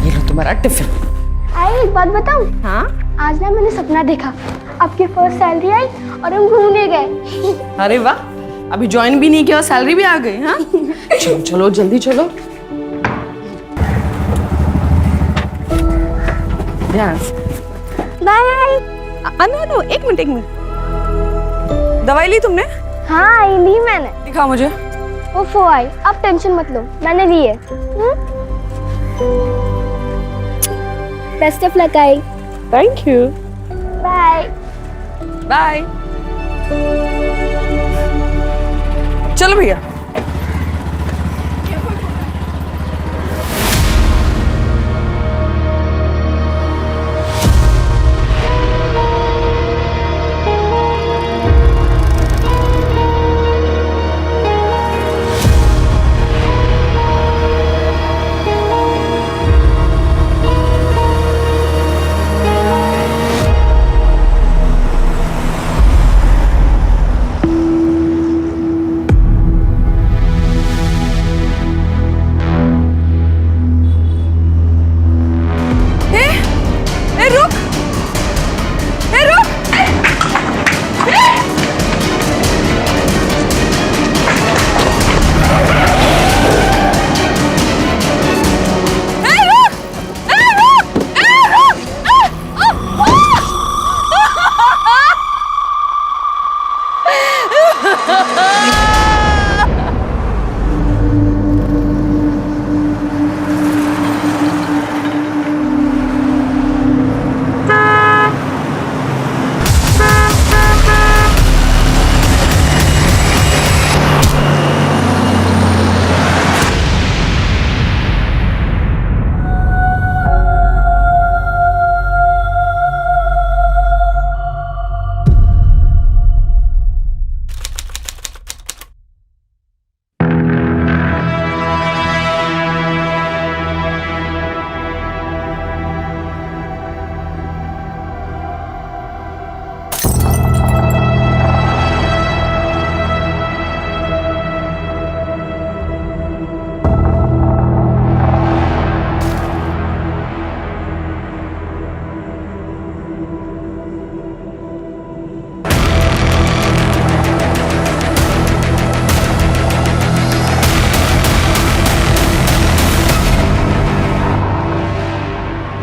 ये लो तुम्हारा टिफिन। आई एक बात बताऊं? हाँ आज ना मैंने सपना देखा, आपकी फर्स्ट सैलरी आई और हम घूमने गए। अरे वाह, अभी ज्वाइन भी नहीं किया और सैलरी भी आ गई। हाँ चलो चलो जल्दी चलो। ध्यान से। बाय। नो एक मिनट। दवाई ली तुमने? हाँ आई ली मैंने। दिखाओ मुझे। वो आई, आप टेंशन मत लो, मैंने ली है। बेस्ट ऑफ लक आई। Thank you. Bye bye. चलो भैया।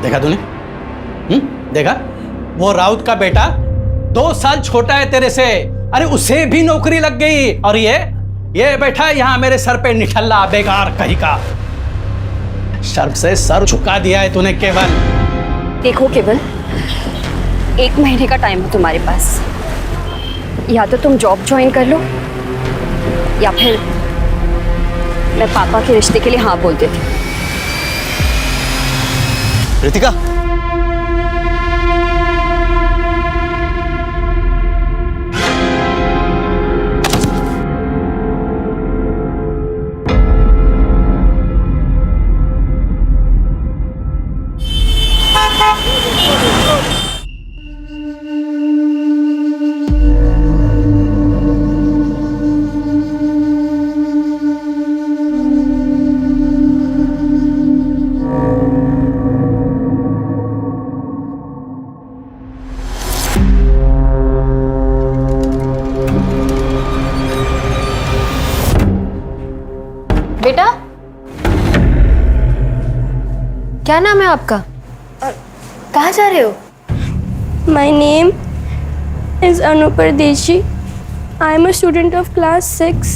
देखा तूने? देखा? वो राउत का बेटा 2 साल छोटा है तेरे से, अरे उसे भी नौकरी लग गई, और ये बैठा है यहाँ मेरे सर पे निठल्ला बेकार कहीं का। शर्म से सर झुका दिया है तूने केवल। देखो केवल, 1 महीने का टाइम है तुम्हारे पास, या तो तुम जॉब ज्वाइन कर लो या फिर मैं पापा के रिश्ते के लिए हाँ बोल देती हूँ। रितिका, बेटा, क्या नाम है आपका? कहाँ जा रहे हो? My name is Anu Pardeshi. I am a student of class 6.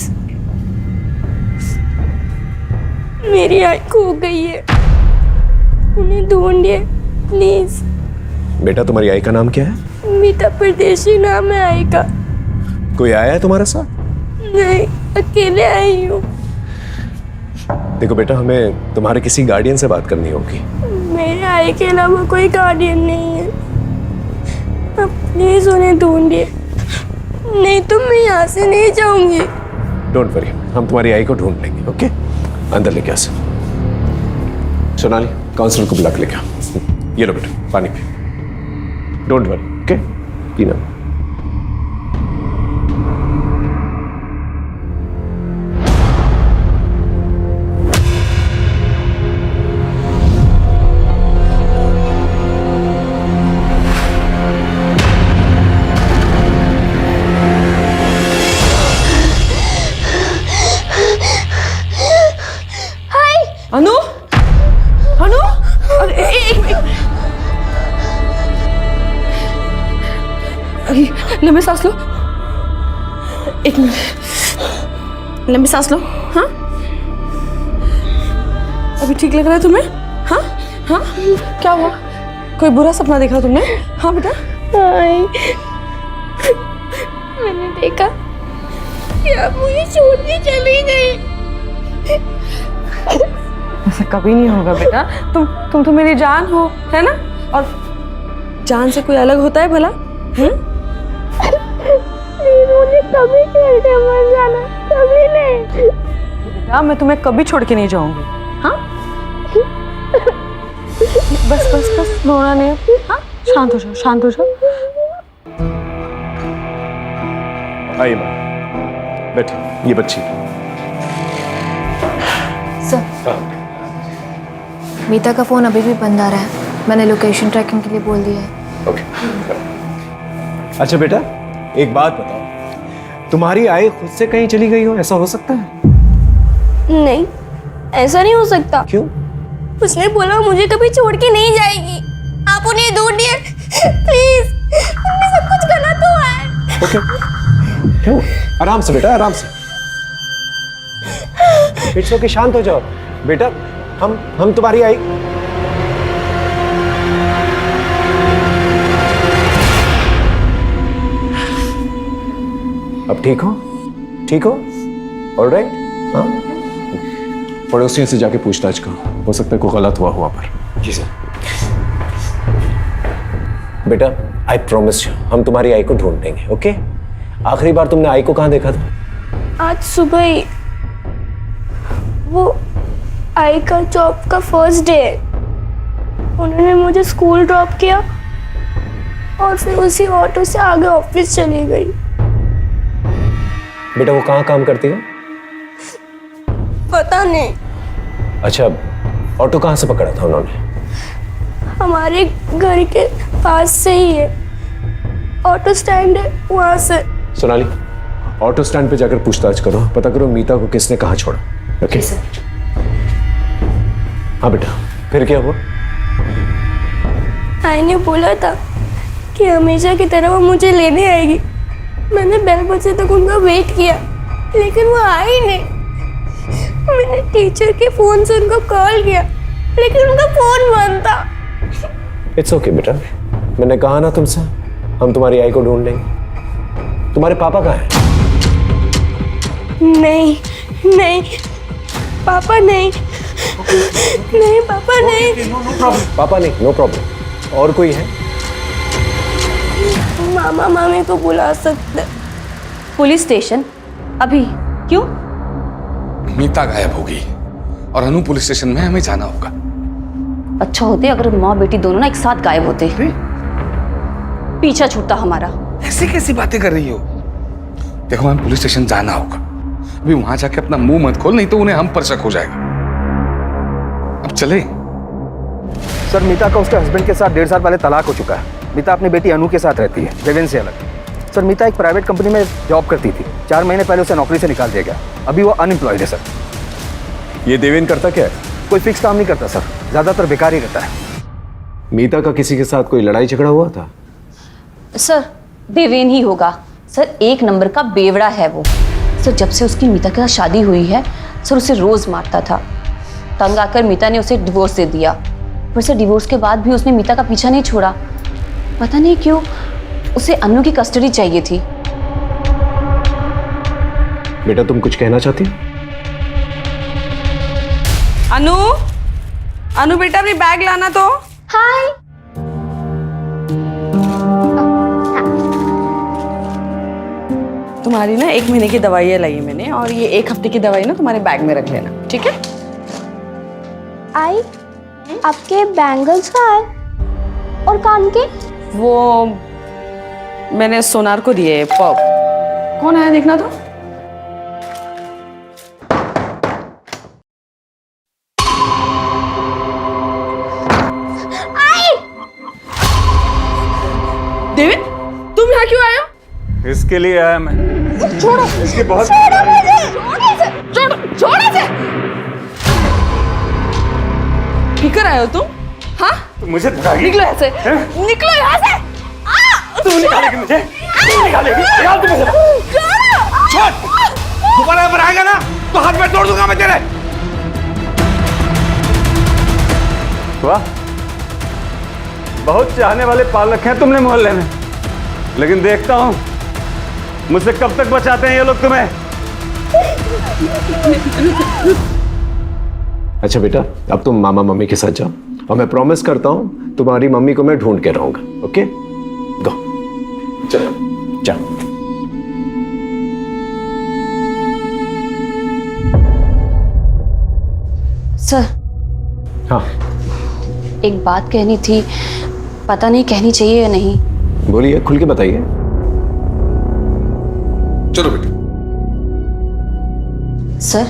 मेरी आई खो गई है, उन्हें ढूंढिए प्लीज। बेटा तुम्हारी आई का नाम क्या है? मीता परदेशी नाम है आई का। कोई आया है तुम्हारे साथ? नहीं, अकेले आई हूँ। देखो बेटा, हमें तुम्हारे किसी गार्डियन से बात करनी होगी। मेरे आई के अलावा कोई गार्डियन नहीं है, आप प्लीज उन्हें ढूंढिए, नहीं तो मैं यहाँ से नहीं जाऊंगी। डोंट वरी, हम तुम्हारी आई को ढूंढ लेंगे। ओके, अंदर लेके आ। सोनाली, काउंसलर को बुला के लेके आओ। ये लो बेटा, पानी पी। डोंट वरी, ओके, पीना। अनु अनु अरे एक लंबी सांस लो, एक मिनट, लंबी सांस लो। हाँ अभी ठीक लग रहा है तुम्हें? हाँ हाँ क्या हुआ? कोई बुरा सपना देखा तुमने? हाँ बेटा। मैंने देखा कि आप मुझे छोड़ के चली गई। ऐसा कभी नहीं होगा बेटा, तुम तो मेरी जान हो, है ना? और जान से कोई अलग होता है भला? मुझे कभी छोड़ के मत जाना, कभी नहीं। बेटा मैं तुम्हें कभी छोड़ के नहीं जाऊंगी। हाँ बस बस बस रोना नहीं। हाँ शांत हो जाओ, शांत हो जाओ। आइए मैम, बैठिए, ये बच्ची। सर, मीता का फोन अभी भी बंद आ रहा है। मैंने लोकेशन ट्रैकिंग के लिए बोल दिया है। ओके। अच्छा बेटा, एक बात बताओ, तुम्हारी आई खुद से कहीं चली गई हो, ऐसा हो सकता है? नहीं, ऐसा नहीं हो सकता। क्यों? उसने बोला मुझे कभी छोड़ के नहीं जाएगी। आप उन्हें ढूंढिए प्लीज, उनमें सब कुछ गलत हुआ है। ओके, क्यों? आराम से बेटा, आराम से। इट्स ओके, शांत हो जाओ बेटा। हम तुम्हारी आई। अब ठीक हो? ठीक हो? ऑलराइट? हाँ, पड़ोसियों से जाके पूछताछ करो, हो सकता है कोई गलत हुआ वहां पर। जी सर। बेटा आई प्रॉमिस यू, हम तुम्हारी आई को ढूंढ लेंगे। ओके? आखिरी बार तुमने आई को कहाँ देखा था? आज सुबह ही। वो आई का जॉब का फर्स्ट डे है। उन्होंने मुझे स्कूल ड्रॉप किया और फिर उसी ऑटो से आगे ऑफिस चली गई। बेटा वो कहाँ काम करती है? पता नहीं। अच्छा, ऑटो कहाँ से पकड़ा था उन्होंने? हमारे घर के पास से ही है, ऑटो स्टैंड है वहां से। सोनाली, ऑटो स्टैंड पे जाकर पूछताछ करो, पता करो मीता को किसने कहाँ छोड़ा। ओके? हाँ बेटा, फिर क्या हुआ? आई ने बोला था कि हमेशा की तरह वो मुझे लेने आएगी। मैंने बेल बजे तक उनका वेट किया, लेकिन वो आई नहीं। मैंने टीचर के फोन से उनको कॉल किया, लेकिन उनका फोन बंद था। इट्स ओके बेटा, मैंने कहा ना तुमसे, हम तुम्हारी आई को ढूंढ लेंगे। तुम्हारे पापा कहाँ हैं? नहीं नहीं पापा नहीं, नहीं पापा नहीं। पापा नहीं, नो प्रॉब्लम। और कोई है? मामा मामी को बुला सकते। Police station? अभी? क्यों? मीता गायब होगी और अनु पुलिस स्टेशन में हमें जाना होगा। अच्छा होते अगर माँ बेटी दोनों ना एक साथ गायब होते, पीछा छूटता हमारा। ऐसी कैसी बातें कर रही हो? देखो हमें पुलिस स्टेशन जाना होगा। अभी वहां जाके अपना मुंह मत खोल, नहीं तो उन्हें हम पर शक हो जाएगा। अब चले। सर, मीता का उसके हस्बैंड के साथ 1.5 साल पहले तलाक हो चुका है। मीता अपनी बेटी अनु के साथ रहती है, देवेन से अलग। सर, मीता एक प्राइवेट कंपनी में जॉब करती थी। 4 महीने पहले उसे नौकरी से निकाल दिया गया। अभी वो अनएम्प्लॉयड है सर। ये देवेन करता क्या है? कोई फिक्स काम नहीं करता सर, ज़्यादातर बेकार ही रहता है। मीता का किसी के साथ कोई लड़ाई झगड़ा हुआ था? सर देवेन ही होगा सर, 1 नंबर का बेवड़ा है वो सर। जब से उसकी मीता के साथ शादी हुई है सर, उसे रोज मारता था। तंग आकर मीता ने उसे डिवोर्स दे दिया, पर सर डिवोर्स के बाद भी उसने मीता का पीछा नहीं छोड़ा। पता नहीं क्यों उसे अनु की कस्टडी चाहिए थी। बेटा तुम कुछ कहना चाहती हो? अनु, अनु बेटा अपनी बैग लाना तो। हाय। तुम्हारी ना 1 महीने की दवाइयाँ लाई है मैंने, और ये 1 हफ्ते की दवाई ना तुम्हारे बैग में रख लेना, ठीक है? आई, आपके बैंगल्स कहाँ है और कान के? वो मैंने सोनार को दिए। कौन आया देखना तो। देविन, तुम यहाँ क्यों आए हो? इसके लिए आया मैं। छोड़ो, इसके बहुत छोड़ो मुझे, छोड़ो इसे, छोड़ो, छोड़ो इसे। पीकर आए हो तुम? हाँ, मुझे निकलो यहाँ से, निकलो यहाँ से। तू निकालेगी मुझे, तू निकालेगी, निकाल तू मुझे। छोड़, दोबारा पर आएगा ना तो हाथ में तोड़ दूंगा मैं तेरे। वाह, बहुत चाहने वाले पाल रखे हैं तुमने मोहल्ले में, लेकिन देखता हूं मुझसे कब तक बचाते हैं ये लोग तुम्हें। अच्छा बेटा, अब तुम मामा मम्मी के साथ जाओ और मैं प्रॉमिस करता हूं तुम्हारी मम्मी को मैं ढूंढ के रहूंगा। ओके, गो, चलो जाओ। सर, हाँ एक बात कहनी थी, पता नहीं कहनी चाहिए या नहीं। बोलिए, खुल के बताइए। चलो बेटा। सर,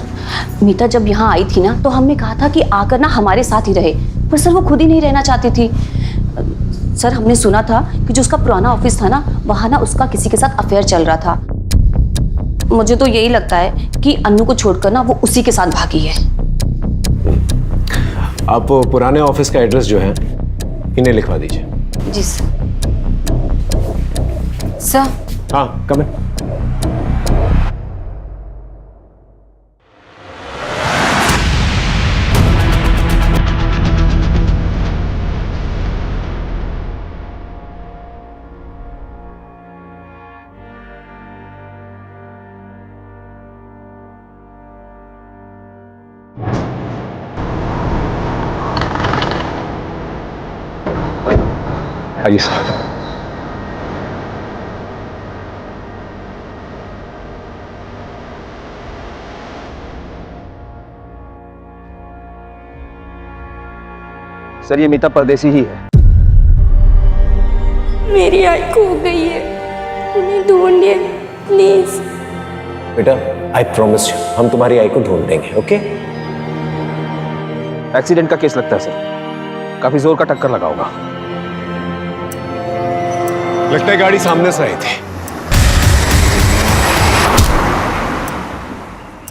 मीता जब यहाँ आई थी ना तो हमने कहा था कि आकर ना हमारे साथ ही रहे, पर सर वो खुद ही नहीं रहना चाहती थी। सर, हमने सुना था कि जो उसका पुराना ऑफिस था ना, वहाँ ना उसका किसी के साथ अफेयर चल रहा था। मुझे तो यही लगता है कि अन्नू को छोड़कर ना वो उसी के साथ भागी है। आप पुराने ऑफिस का एड्रेस जो है इन्हें लिखवा दीजिए। जी सर। सर, हाँ, कम है। आइए सर। सर, ये मीता परदेसी ही है। मेरी आई खो गई है, उन्हें ढूंढिए प्लीज। बेटा, आई प्रॉमिस यू, हम तुम्हारी आई को ढूंढ देंगे। ओके? एक्सीडेंट का केस लगता है सर, काफी जोर का टक्कर लगा होगा। लगता है गाड़ी सामने से आई थी।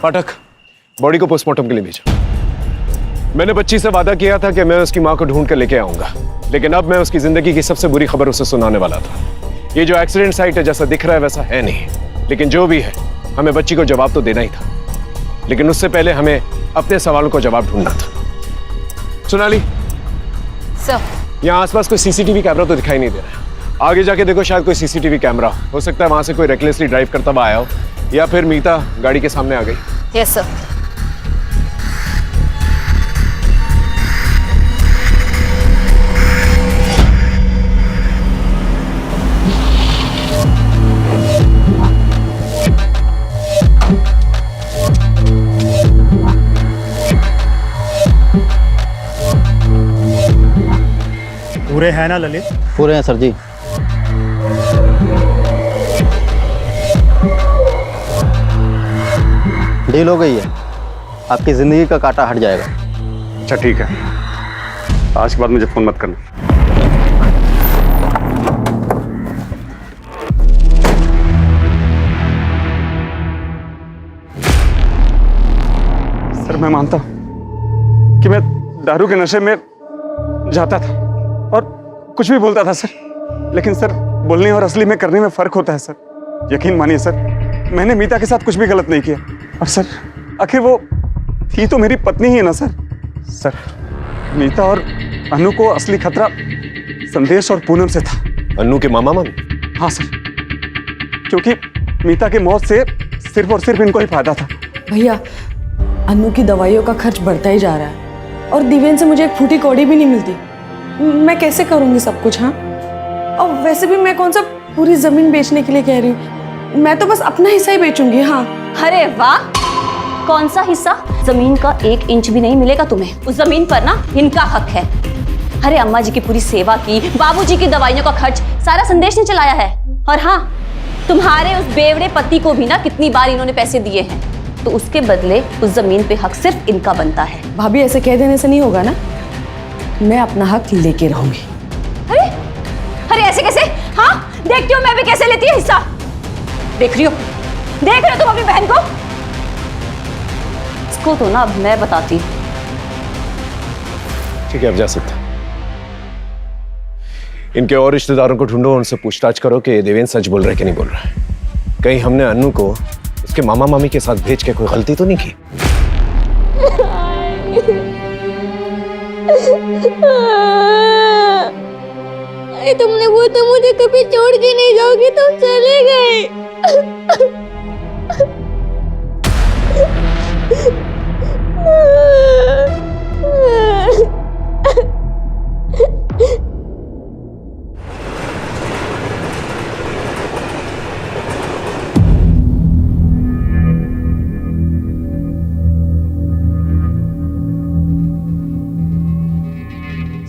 पाठक, बॉडी को पोस्टमार्टम के लिए भेजा। मैंने बच्ची से वादा किया था कि मैं उसकी मां को ढूंढ कर लेके आऊंगा, लेकिन अब मैं उसकी जिंदगी की सबसे बुरी खबर उसे सुनाने वाला था। ये जो एक्सीडेंट साइट है, जैसा दिख रहा है वैसा है नहीं, लेकिन जो भी है हमें बच्ची को जवाब तो देना ही था, लेकिन उससे पहले हमें अपने सवालों को जवाब ढूंढना था। सोनाली सर, यहाँ आसपास कोई सीसीटीवी कैमरा तो दिखाई नहीं दे रहा है। आगे जाके देखो, शायद कोई सीसीटीवी कैमरा हो सकता है वहां से कोई रेकलेसली ड्राइव करता हुआ आया हो, या फिर मीता गाड़ी के सामने आ गई। Yes sir. पूरे हैं ना ललित? पूरे हैं सर जी। डील हो गई है, आपकी जिंदगी का कांटा हट जाएगा। अच्छा ठीक है, आज के बाद मुझे फोन मत करना। सर, मैं मानता हूं कि मैं दारू के नशे में जाता था और कुछ भी बोलता था सर, लेकिन सर बोलने और असली में करने में फर्क होता है सर। यकीन मानिए सर, मैंने मीता के साथ कुछ भी गलत नहीं किया, और सर आखिर वो थी तो मेरी पत्नी ही है ना सर। सर, मीता और अनु को असली खतरा संदेश और पूनम से था। अन्नू के मामा मामी? हाँ सर, क्योंकि मीता की मौत से सिर्फ और सिर्फ इनको ही फायदा था। भैया, अन्नू की दवाइयों का खर्च बढ़ता ही जा रहा है और दिव्यन से मुझे एक फूटी कौड़ी भी नहीं मिलती। मैं कैसे करूंगी सब कुछ? हाँ, और वैसे भी मैं कौन सा पूरी जमीन बेचने के लिए कह रही हूँ, मैं तो बस अपना हिस्सा ही बेचूंगी। हाँ। अरे वाह, कौन सा हिस्सा? जमीन का 1 इंच भी नहीं मिलेगा तुम्हें। उस जमीन पर ना इनका हक है। अरे अम्मा जी की पूरी सेवा की, बाबूजी की दवाइयों का खर्च सारा संदेश ने चलाया है। और हाँ, तुम्हारे उस बेवड़े पति को भी ना कितनी बार इन्होंने पैसे दिए हैं, तो उसके बदले उस जमीन पे हक सिर्फ इनका बनता है। भाभी, ऐसे कह देने से नहीं होगा ना, मैं अपना हक लेके रहूंगी। अरे अरे ऐसे कैसे? हाँ, देखती हो मैं भी कैसे लेती है हिस्सा। देख रही हो तुम अपनी बहन को? इसको तो ना अब मैं बताती। ठीक है, अब जा सकते हैं। इनके और रिश्तेदारों को ढूंढो, उनसे पूछताछ करो कि देवेंद्र सच बोल रहा है कि नहीं बोल रहा है। कहीं हमने अनु को उसके मामा मामी के साथ भेज के कोई गलती तो नहीं की? तुमने वो तो मुझे कभी छोड़ के नहीं जाओगी, तुम चले गए।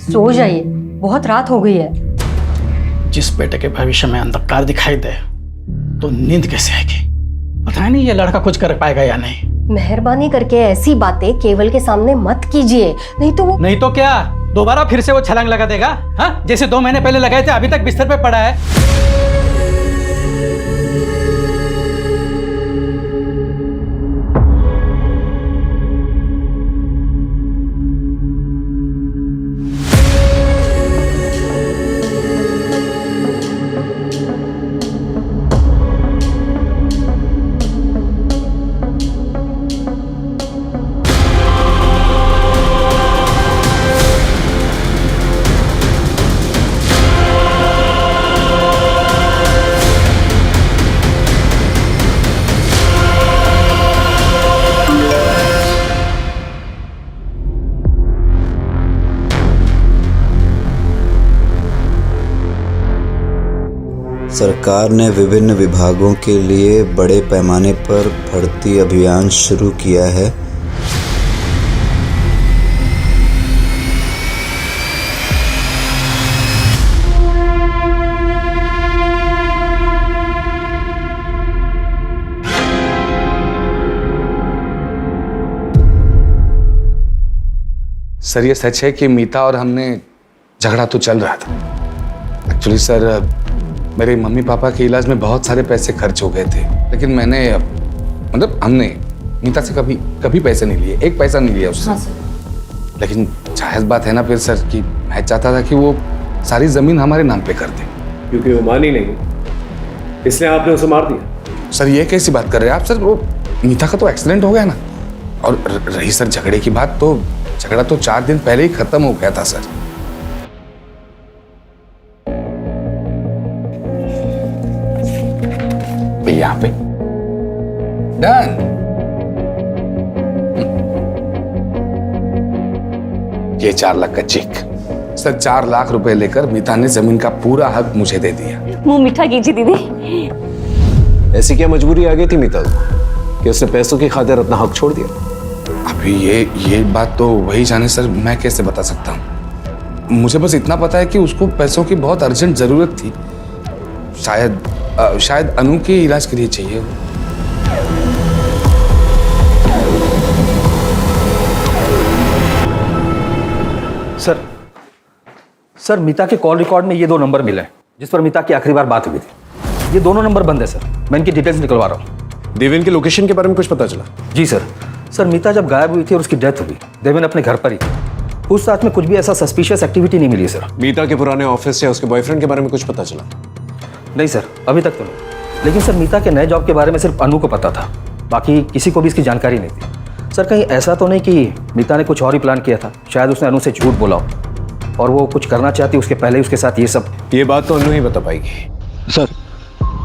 सो जाइए, बहुत रात हो गई है। जिस बेटे के भविष्य में अंधकार दिखाई दे तो नींद कैसे आएगी? पता नहीं ये लड़का कुछ कर पाएगा या नहीं। मेहरबानी करके ऐसी बातें केवल के सामने मत कीजिए, नहीं तो वो। नहीं तो क्या, दोबारा फिर से वो छलांग लगा देगा? हाँ, जैसे 2 महीने पहले लगाए थे, अभी तक बिस्तर पे पड़ा है। सरकार ने विभिन्न विभागों के लिए बड़े पैमाने पर भर्ती अभियान शुरू किया है। सर ये सच है कि मीता और हमने झगड़ा तो चल रहा था। एक्चुअली सर मेरे मम्मी पापा के इलाज में बहुत सारे पैसे खर्च हो गए थे, लेकिन मैंने मतलब हमने मीता से कभी पैसे नहीं लिए, एक पैसा नहीं लिया उससे। हाँ सर। लेकिन जायज बात है ना फिर सर कि मैं चाहता था कि वो सारी जमीन हमारे नाम पे कर दे। क्योंकि वो मानी नहीं, इसलिए आपने उसे मार दिया। सर ये कैसी बात कर रहे हैं आप? सर वो मीता का तो एक्सीडेंट हो गया ना, और रही सर झगड़े की बात, तो झगड़ा तो 4 दिन पहले ही खत्म हो गया था सर। यहाँ पे डन। ये 4 लाख का चेक। सर 4 लाख रुपए लेकर मीता ने जमीन का पूरा हक मुझे दे दिया। मुंह मीठा कीजिए दीदी। ऐसी क्या मजबूरी आ गई थी मीता को कि उसने पैसों की खातिर अपना हक छोड़ दिया? अभी ये बात तो वही जाने सर, मैं कैसे बता सकता हूँ। मुझे बस इतना पता है कि उसको पैसों की बहुत अर्जेंट जरूरत थी। शायद अनु के इलाज के लिए चाहिए। सर मीता के कॉल रिकॉर्ड में ये 2 नंबर मिले हैं जिस पर मीता की आखिरी बार बात हुई थी। ये दोनों नंबर बंद है सर, मैं इनकी डिटेल्स निकलवा रहा हूँ। देवेन के लोकेशन के बारे में कुछ पता चला? जी सर मीता जब गायब हुई थी और उसकी डेथ हुई, देवेन अपने घर पर ही थी। उस साथ में कुछ भी ऐसा सस्पिशियस एक्टिविटी नहीं मिली सर। मीता के पुराने ऑफिस या उसके बॉयफ्रेंड के बारे में कुछ पता चला? नहीं सर, अभी तक तो नहीं। लेकिन सर मीता के नए जॉब के बारे में सिर्फ अनु को पता था, बाकी किसी को भी इसकी जानकारी नहीं थी। सर कहीं ऐसा तो नहीं कि मीता ने कुछ और ही प्लान किया था? शायद उसने अनु से झूठ बोला हो और वो कुछ करना चाहती उसके पहले ही उसके साथ ये सब। ये बात तो अनु ही बता पाएगी। सर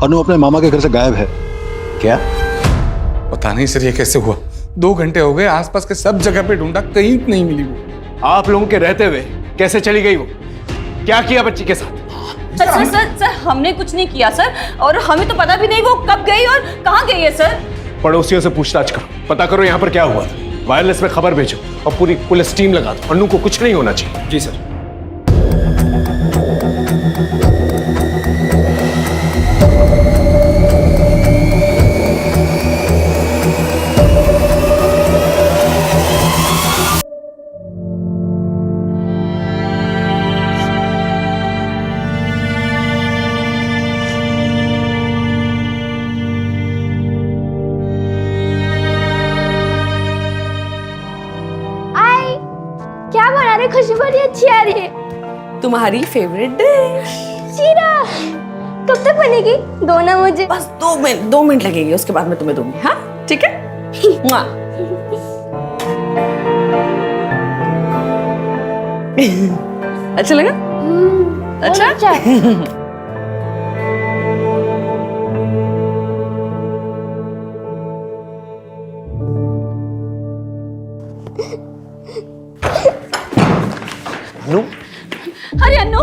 अनु अपने मामा के घर से गायब है। क्या? पता नहीं सर ये कैसे हुआ। 2 घंटे हो गए, आसपास के सब जगह पे ढूंढा, कहीं नहीं मिली वो। आप लोगों के रहते हुए कैसे चली गई वो? क्या किया बच्ची के साथ? सर हमने कुछ नहीं किया सर, और हमें तो पता भी नहीं वो कब गई और कहाँ गई है सर। पड़ोसियों से पूछताछ करो, पता करो यहाँ पर क्या हुआ था। वायरलेस में खबर भेजो और पूरी पुलिस टीम लगा दो। अनु को कुछ नहीं होना चाहिए। जी सर। क्या बना रहे में खुशबू बड़ी अच्छी आ रही है। तुम्हारी फेवरेट डिश। शीरा कब तक बनेगी? दो ना मुझे। बस 2 मिनट लगेंगे, उसके बाद मैं तुम्हें दूंगी। हाँ ठीक है। मुआ। अच्छा लगा? अच्छा। नो अरे अन्नू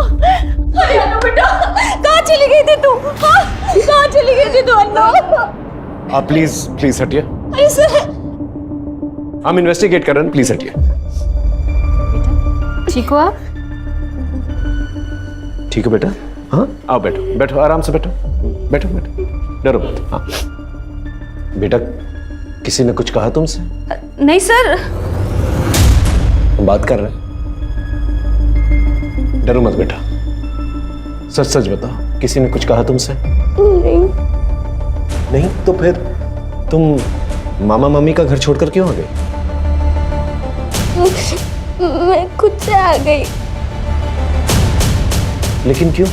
बेटा, कहाँ चली गई थी तू? हाँ? कहाँ चली गई थी तू अन्नू? आप प्लीज हटिए। अरे सर, हम इन्वेस्टिगेट कर रहे हैं, प्लीज हटिए। ठीक हो आप? ठीक है बेटा। हाँ आओ बैठो, बैठो आराम से बैठो, बैठो बैठो, डरो मत। हाँ बेटा, किसी ने कुछ कहा तुमसे? नहीं सर। हम बात कर रहे हैं, डरो मत बेटा, सच सच बताओ, किसी ने कुछ कहा तुमसे? नहीं। नहीं तो फिर तुम मामा मम्मी का घर छोड़कर क्यों आ गई? मैं खुद से आ गई। लेकिन क्यों?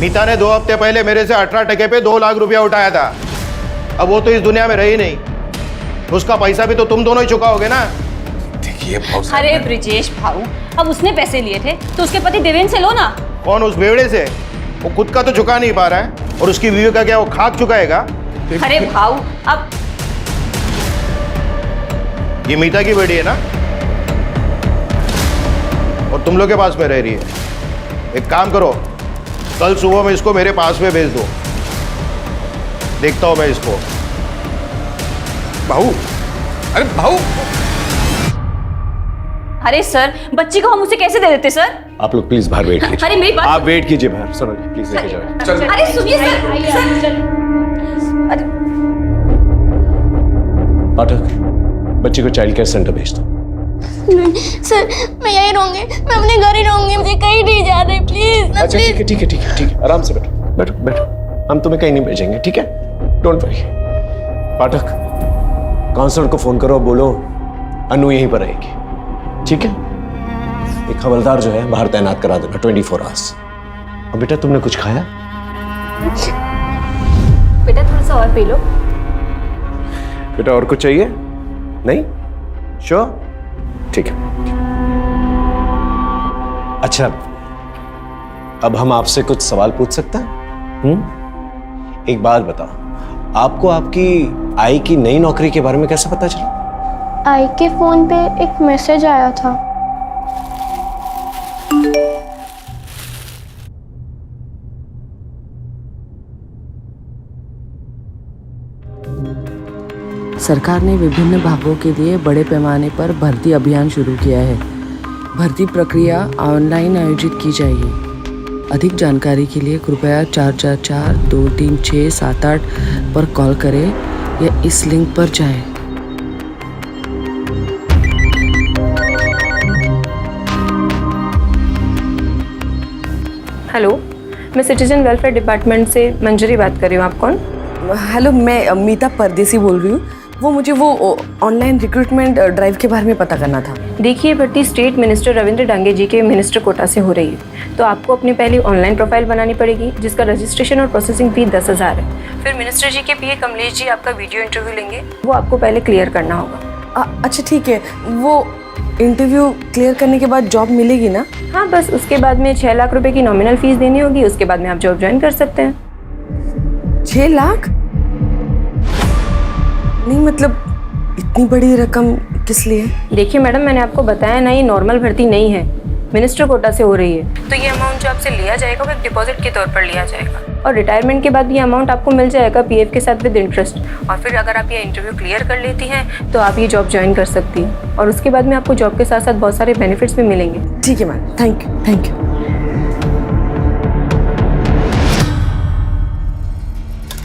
मीता ने 2 हफ्ते पहले मेरे से 18 टके पे 2 लाख रुपया उठाया था। अब वो तो इस दुनिया में रही नहीं, उसका पैसा भी तो तुम दोनों ही चुकाओगे ना। देखिए भाऊ साहब, अरे ब्रिजेश भाऊ, अब उसने पैसे लिए थे तो उसके पति देवेंद्र से लो ना। कौन उस बेवड़े से? वो खुद का तो चुका नहीं पा रहा है, और उसकी बीवी का क्या वो खाक चुकाएगा? अरे भाऊ, अब ये मीता की बेटी है ना, और तुम लोग के पास में रह रही है। एक काम करो, कल सुबह में इसको मेरे पास में भेज दो, देखता हूं मैं इसको। भाऊ, अरे भाऊ, अरे सर, बच्ची को हम उसे कैसे दे देते सर? आप लोग प्लीज बाहर वेट कीजिए। अरे मेरी बात, आप वेट कीजिए बाहर, सुनो प्लीज लेके जाओ। अरे सुनिए सर। अरे पाठक, बच्ची को चाइल्ड केयर सेंटर भेज दो। नहीं सर, मैं यहीं रहूंगी, मैं अपने घर ही रहूंगी, मुझे कहीं नहीं जाना है, प्लीज। अच्छा ठीक है ठीक है ठीक है ठीक है, आराम से बैठो बैठो बैठो, हम तुम्हें कहीं नहीं भेजेंगे, ठीक है? Don't worry. पाठक, काउंसलर को फोन करो, बोलो अनु यहीं पर रहेगी, ठीक है? एक हवलदार जो है बाहर तैनात करा देना 24 आवर्स। और बेटा, तुमने कुछ खाया? बेटा थोड़ा सा और पी लो। बेटा और कुछ चाहिए? नहीं? श्योर? ठीक है। अच्छा, अब हम आपसे कुछ सवाल पूछ सकते हैं? एक बात बताओ, आपको आपकी आई की नई नौकरी के बारे में कैसे पता चला? आई के फोन पे एक मैसेज आया था। सरकार ने विभिन्न भागों के लिए बड़े पैमाने पर भर्ती अभियान शुरू किया है। भर्ती प्रक्रिया ऑनलाइन आयोजित की जाएगी। अधिक जानकारी के लिए कृपया 444-236-78 पर कॉल करें या इस लिंक पर जाएं। हेलो, मैं सिटीजन वेलफेयर डिपार्टमेंट से मंजरी बात कर रही हूँ। आप कौन? हेलो, मैं मीता परदेसी बोल रही हूँ। वो मुझे ऑनलाइन रिक्रूटमेंट ड्राइव के बारे में पता करना था। देखिए, भर्ती स्टेट मिनिस्टर रविंद्र डांगे जी के मिनिस्टर कोटा से हो रही है, तो आपको अपनी पहली ऑनलाइन प्रोफाइल बनानी पड़ेगी, जिसका रजिस्ट्रेशन और प्रोसेसिंग फी 10,000 है। फिर मिनिस्टर जी के पीए कमलेश जी आपका वीडियो इंटरव्यू लेंगे, वो आपको पहले क्लियर करना होगा। अच्छा ठीक है, वो इंटरव्यू क्लियर करने के बाद जॉब मिलेगी ना? हाँ, बस उसके बाद में 6 लाख रुपए की नॉमिनल फीस देनी होगी, उसके बाद में आप जॉब ज्वाइन कर सकते हैं। 6 लाख? नहीं, मतलब इतनी बड़ी रकम किस लिए? देखिए मैडम, मैंने आपको बताया ना, ये नॉर्मल भर्ती नहीं है, मिनिस्टर कोटा से हो रही है, तो ये अमाउंट जो आपसे लिया जाएगा वो एक डिपॉजिट के तौर पर लिया जाएगा, और रिटायरमेंट के बाद ये अमाउंट आपको मिल जाएगा पीएफ के साथ विद इंटरेस्ट। और फिर अगर आप ये इंटरव्यू क्लियर कर लेती हैं तो आप ये जॉब ज्वाइन कर सकती हैं, और उसके बाद में आपको जॉब के साथ साथ बहुत सारे बेनिफिट्स भी मिलेंगे। ठीक है ma'am, thank you thank you.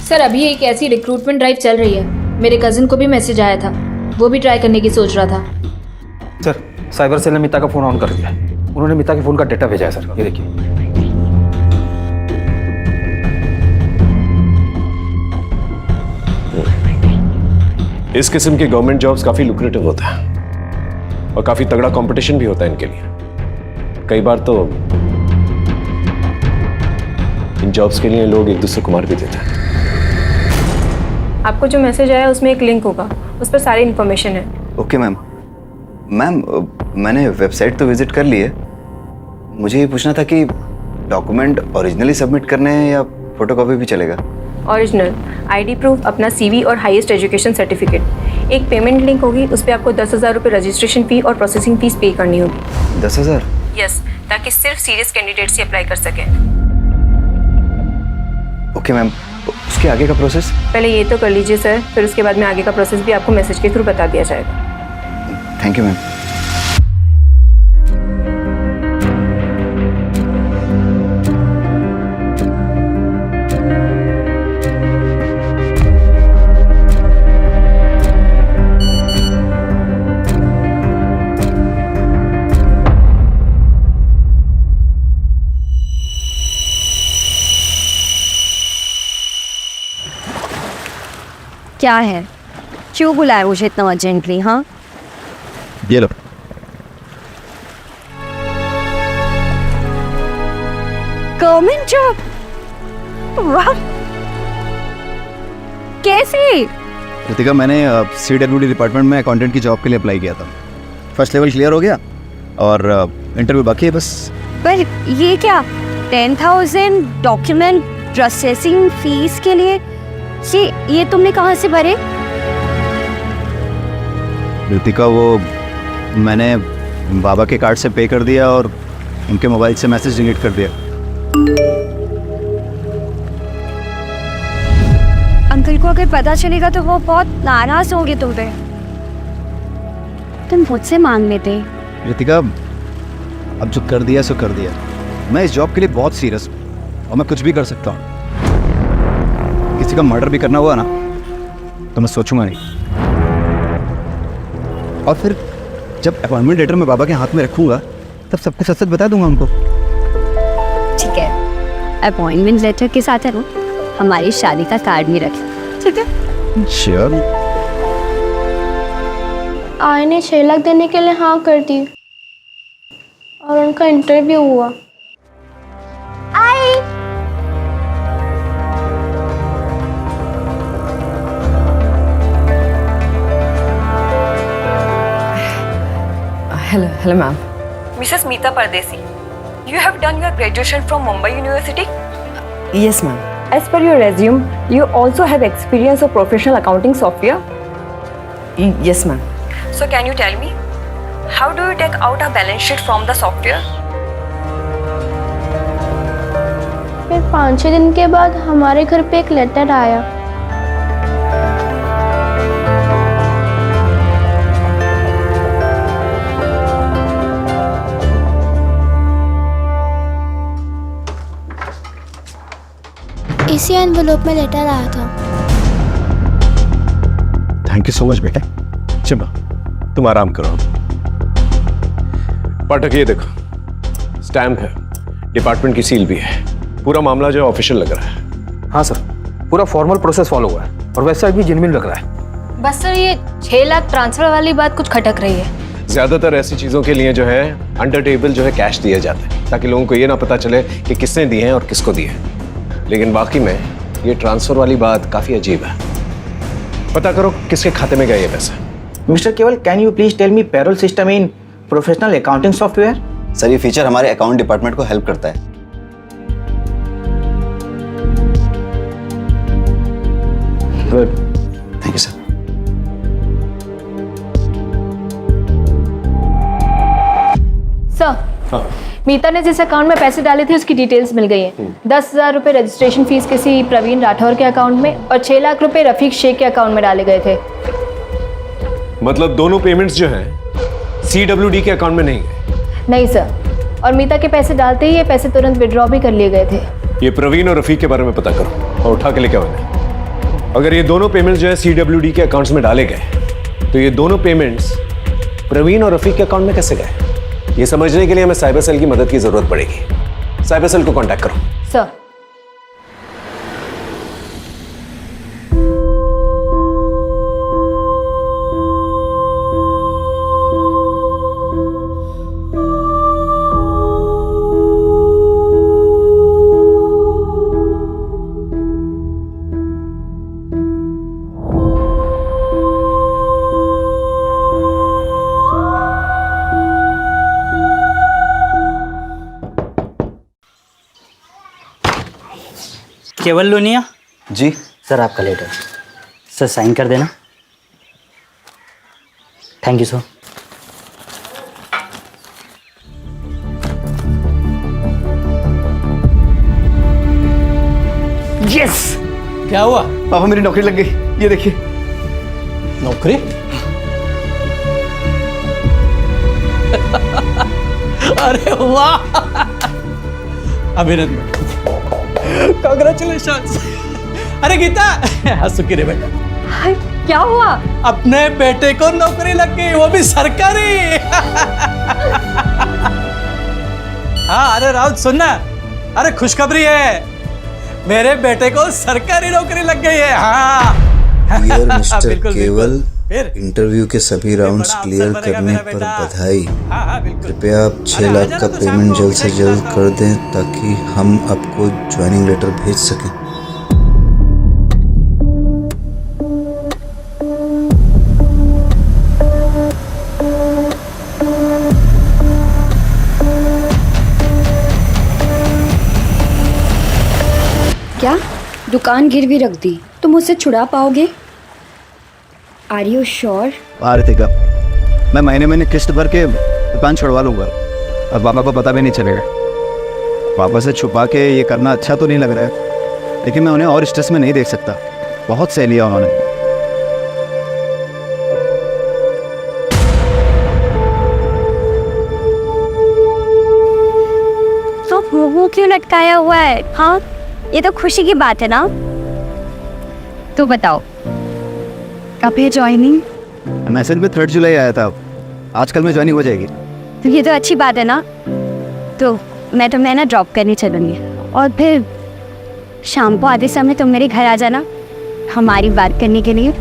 Sir, अभी एक ऐसी रिक्रूटमेंट ड्राइव चल रही है, मेरे कजिन को भी मैसेज आया था, वो भी ट्राई करने की सोच रहा था। सर, साइबर सेल ने मीता का फोन ऑन कर दिया है। उन्होंने मीता के फोन का डेटा भेजा है सर, ये देखिए। इस किस्म के गवर्नमेंट जॉब्स काफी लुक्रेटिव होता है। और काफी तगड़ा कंपटीशन भी होता है इनके लिए। कई बार तो इन जॉब्स के लिए लोग एक दूसरे को मार भी देते हैं। आपको जो मैसेज आया उसमें एक लिंक होगा, उस पर सारी इन्फॉर्मेशन है। Okay ma'am. मैम मैंने वेबसाइट तो विजिट कर ली है। मुझे ये पूछना था कि डॉक्यूमेंट ओरिजिनली सबमिट करने हैं या फोटोकॉपी भी चलेगा? ओरिजिनल, आईडी प्रूफ, अपना सीवी और हाईएस्ट एजुकेशन सर्टिफिकेट। एक पेमेंट लिंक होगी, उस पर आपको 10,000 रुपये रजिस्ट्रेशन फी और प्रोसेसिंग फीस पे करनी होगी। 10,000? यस, ताकि सिर्फ सीरियस कैंडिडेट्स ही अप्लाई कर सकें। ओके मैम, उसके आगे का प्रोसेस? पहले ये तो कर लीजिए सर, फिर उसके बाद में आगे का प्रोसेस भी आपको मैसेज के थ्रू बता दिया जाएगा। Thank you ma'am. क्या है, क्यों बुलाया मुझे इतना अर्जेंटली? हाँ, ये लो। Government job? वाह, कैसे? रितिका, मैंने CWD डिपार्टमेंट में अकाउंटेंट की जॉब के लिए अप्लाई किया था। फर्स्ट लेवल क्लियर हो गया और इंटरव्यू बाकी है बस। पर ये क्या, 10,000 डॉक्यूमेंट प्रोसेसिंग फीस के लिए? ये तुमने कहाँ से भरे? रितिका, वो मैंने बाबा के कार्ड से पे कर दिया और उनके मोबाइल से मैसेज डिलीट कर दिया। अंकल को अगर पता चलेगा तो वो बहुत नाराज होंगे तुम पे। तुम मुझसे मांग लेते। रितिका, अब जो कर दिया सो कर दिया। मैं इस जॉब के लिए बहुत सीरियस हूँ और मैं कुछ भी कर सकता हूँ। किसी का मर्डर भी करना हुआ ना तो मैं सोचूंगा नहीं। और फिर जब अपॉइंटमेंट लेटर मैं बाबा के हाथ में रखूंगा तब सबको सच सच बता दूंगा उनको। ठीक है, अपॉइंटमेंट लेटर के साथ है ना हमारी शादी का कार्ड भी रख, ठीक है? श्योर। आई ने 6 लाख देने के लिए हाँ कर दी और उनका इंटरव्यू हुआ। आई हेलो मैम। मिसेस मीता परदेसी, you have done your graduation from Mumbai University? Yes ma'am. As per your resume, you also have experience of professional accounting software. Yes ma'am. So can you tell me, how do you take out a balance sheet from the software? फिर 5-6 दिन के बाद हमारे घर पे एक letter आया। इसी एनवेलोप में लेटर आया था। थैंक यू सो मच बेटा। चिंबा, तुम आराम करो। पाठक, ये देखो, स्टैम्प है, डिपार्टमेंट की सील भी है। पूरा मामला जो ऑफिशियल लग रहा है। हाँ सर, पूरा फॉर्मल प्रोसेस फॉलो हुआ है और वेबसाइट भी जेन्युइन लग रहा है। बस सर, ये 6 लाख ट्रांसफर वाली बात कुछ खटक रही है। ज्यादातर ऐसी चीजों के लिए जो है अंडर टेबल जो है कैश दिए जाते हैं ताकि लोगों को ये ना पता चले कि किसने दिए हैं और किसको दिए हैं। लेकिन बाकी में ये ट्रांसफर वाली बात काफी अजीब है। पता करो किसके खाते में गए ये पैसे। Mister Kewal, can you please tell me payroll system in professional accounting software? Sir, ये फीचर हमारे अकाउंट डिपार्टमेंट को हेल्प करता है। Good, thank you sir. Sir, Meeta ने जिस अकाउंट में पैसे डाले थे उसकी डिटेल्स मिल गई हैं। 10,000 रुपये रजिस्ट्रेशन फीस किसी प्रवीण राठौर के अकाउंट में और 6 लाख रुपए रफीक शेख के अकाउंट में डाले गए थे। मतलब दोनों पेमेंट्स जो हैं CWD के अकाउंट में नहीं गए? नहीं सर, और मीता के पैसे डालते ही ये पैसे तुरंत विड्रॉ भी कर लिए गए थे। ये प्रवीण और रफीक के बारे में पता करो और उठा के लेके आओ। अगर ये दोनों पेमेंट्स जो है CWD के अकाउंट्स में डाले गए तो ये दोनों पेमेंट्स प्रवीण और रफीक के अकाउंट में कैसे गए? ये समझने के लिए हमें साइबर सेल की मदद की जरूरत पड़ेगी। साइबर सेल को कांटेक्ट करो। सर, केवल लोनिया जी सर, आपका लेटर सर, साइन कर देना। Thank you sir. यस। क्या हुआ? पापा मेरी नौकरी लग गई, ये देखिए। नौकरी? अरे वाह, अभिनंदन, कांग्रेचुलेशन। अरे गीता, हंसू की रे बेटा। क्या हुआ? अपने बेटे को नौकरी लग गई, वो भी सरकारी। हाँ, अरे राउत सुनना, अरे खुशखबरी है, मेरे बेटे को सरकारी नौकरी लग गई है। हाँ डियर मिस्टर बिल्कुल, केवल, फिर? इंटरव्यू के सभी राउंड्स क्लियर करने पर बधाई। कृपया आप 6 लाख का पेमेंट जल्द से जल्द कर दें ताकि हम आपको ज्वाइनिंग लेटर भेज सकें। क्या दुकान गिरवी रख दी? तुम मुझसे छुड़ा पाओगे? Are you sure? आरतिका, मैं महीने महीने किस्त भर के दुकान छुड़वा लूँगा और पापा को पता भी नहीं चलेगा। पापा से छुपा के ये करना अच्छा तो नहीं लग रहा है, लेकिन मैं उन्हें और स्ट्रेस में नहीं देख सकता। बहुत सह लिया उन्होंने। तो मुंह क्यों लटकाया हुआ है? हाँ, ये तो खुशी की बात है ना। तो बताओ, कब है ज्वाइनिंग? मैसेज में 3 जुलाई आया था, आजकल में ज्वाइनिंग हो जाएगी। तो ये तो अच्छी बात है ना। तो मैं तुम्हें ना ड्रॉप करने चलूँगी और फिर शाम को आधे समय तुम मेरे घर आ जाना हमारी बात करने के लिए।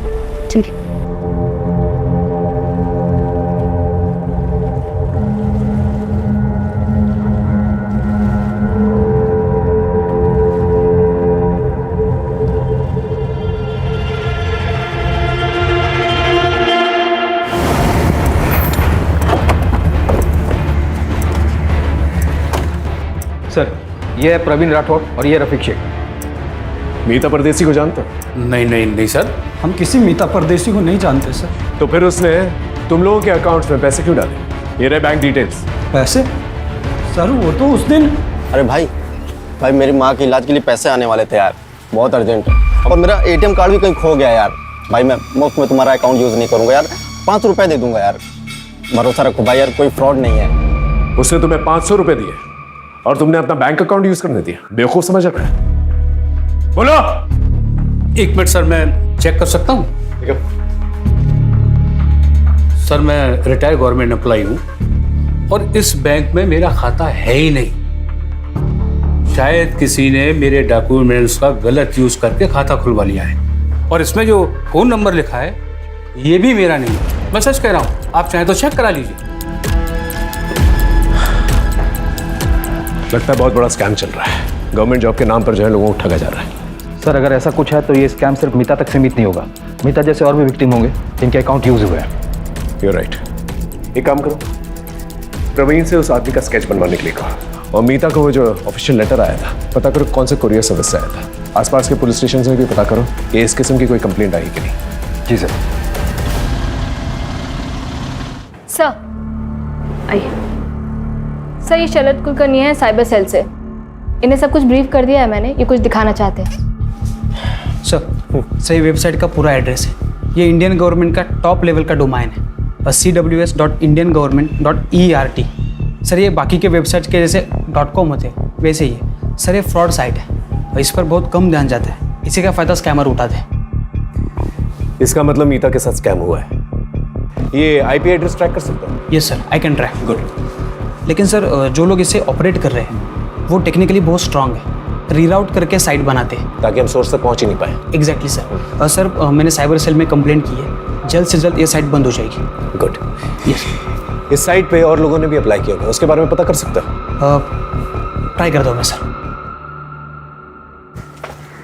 ठीक है? सर, ये है प्रवीण राठौर और ये रफीक शेख। मीता परदेसी को जानते हो? नहीं नहीं नहीं सर, हम किसी मीता परदेसी को नहीं जानते सर। तो फिर उसने तुम लोगों के अकाउंट्स में पैसे क्यों डाले? ये रहे बैंक डिटेल्स। पैसे? सर वो तो उस दिन। अरे भाई मेरी माँ के इलाज के लिए पैसे आने वाले थे यार, बहुत अर्जेंट है। और मेरा ATM कार्ड भी कहीं खो गया यार। भाई मैं मुफ्त में तुम्हारा अकाउंट यूज़ नहीं करूँगा यार, 500 रुपये दे दूंगा यार। भरोसा रखो भाई यार, कोई फ्रॉड नहीं है। उसने तुम्हें 500 रुपये दिए और तुमने अपना बैंक अकाउंट यूज करने दिया? बेवकूफ समझ रहा है? बोलो। 1 मिनट सर, मैं चेक कर सकता हूँ? सर मैं रिटायर्ड गवर्नमेंट एम्प्लॉई हूँ और इस बैंक में मेरा खाता है ही नहीं। शायद किसी ने मेरे डॉक्यूमेंट्स का गलत यूज करके खाता खुलवा लिया है और इसमें जो फोन नंबर लिखा है ये भी मेरा नहीं है। मैं सच कह रहा हूँ, आप चाहें तो चेक करा लीजिए। लगता है बहुत बड़ा स्कैम चल रहा है। गवर्नमेंट जॉब के नाम पर जो है लोगों को ठगा जा रहा है। सर, अगर ऐसा कुछ है तो ये स्कैम सिर्फ मीता तक सीमित नहीं होगा। मीता जैसे और भी विक्टिम होंगे जिनके अकाउंट यूज हुए हैं। You're right. एक काम करो, प्रवीण से उस आदमी का स्केच बनवाने के लिए कहा और मीता को वो जो ऑफिशियल लेटर आया था पता करो कौन से कुरियर सर्विस से आया था। आसपास के पुलिस स्टेशन से भी पता करो कि इस किस्म की कोई कंप्लेंट आई कि नहीं। जी सर। सर आइए। सर ये शरद कुलकर्णी है साइबर सेल से, इन्हें सब कुछ ब्रीफ कर दिया है मैंने, ये कुछ दिखाना चाहते हैं। सर ये वेबसाइट का पूरा एड्रेस है। ये इंडियन गवर्नमेंट का टॉप लेवल का डोमाइन है, cws.indiangovernment.ert। सर ये बाकी के वेबसाइट के जैसे .com होते हैं वैसे ही है। सर ये फ्रॉड साइट है और इस पर बहुत कम ध्यान जाता है, इसी का फ़ायदा स्कैमर उठाते हैं। इसका मतलब मीता के साथ स्कैम हुआ है। ये IP एड्रेस ट्रैक कर सकता हूँ? Yes sir, I can track. Good. लेकिन सर जो लोग इसे ऑपरेट कर रहे हैं वो टेक्निकली बहुत स्ट्रांग है, रीराउट करके साइट बनाते हैं ताकि हम सोर्स तक पहुंच ही नहीं पाए। Exactly sir. सर मैंने साइबर सेल में कंप्लेंट की है, जल्द से जल्द ये साइट बंद हो जाएगी। गुड। यस। इस साइट पे और लोगों ने भी अप्लाई किया होगा, उसके बारे में पता कर सकता है? ट्राई करता हूँ मैं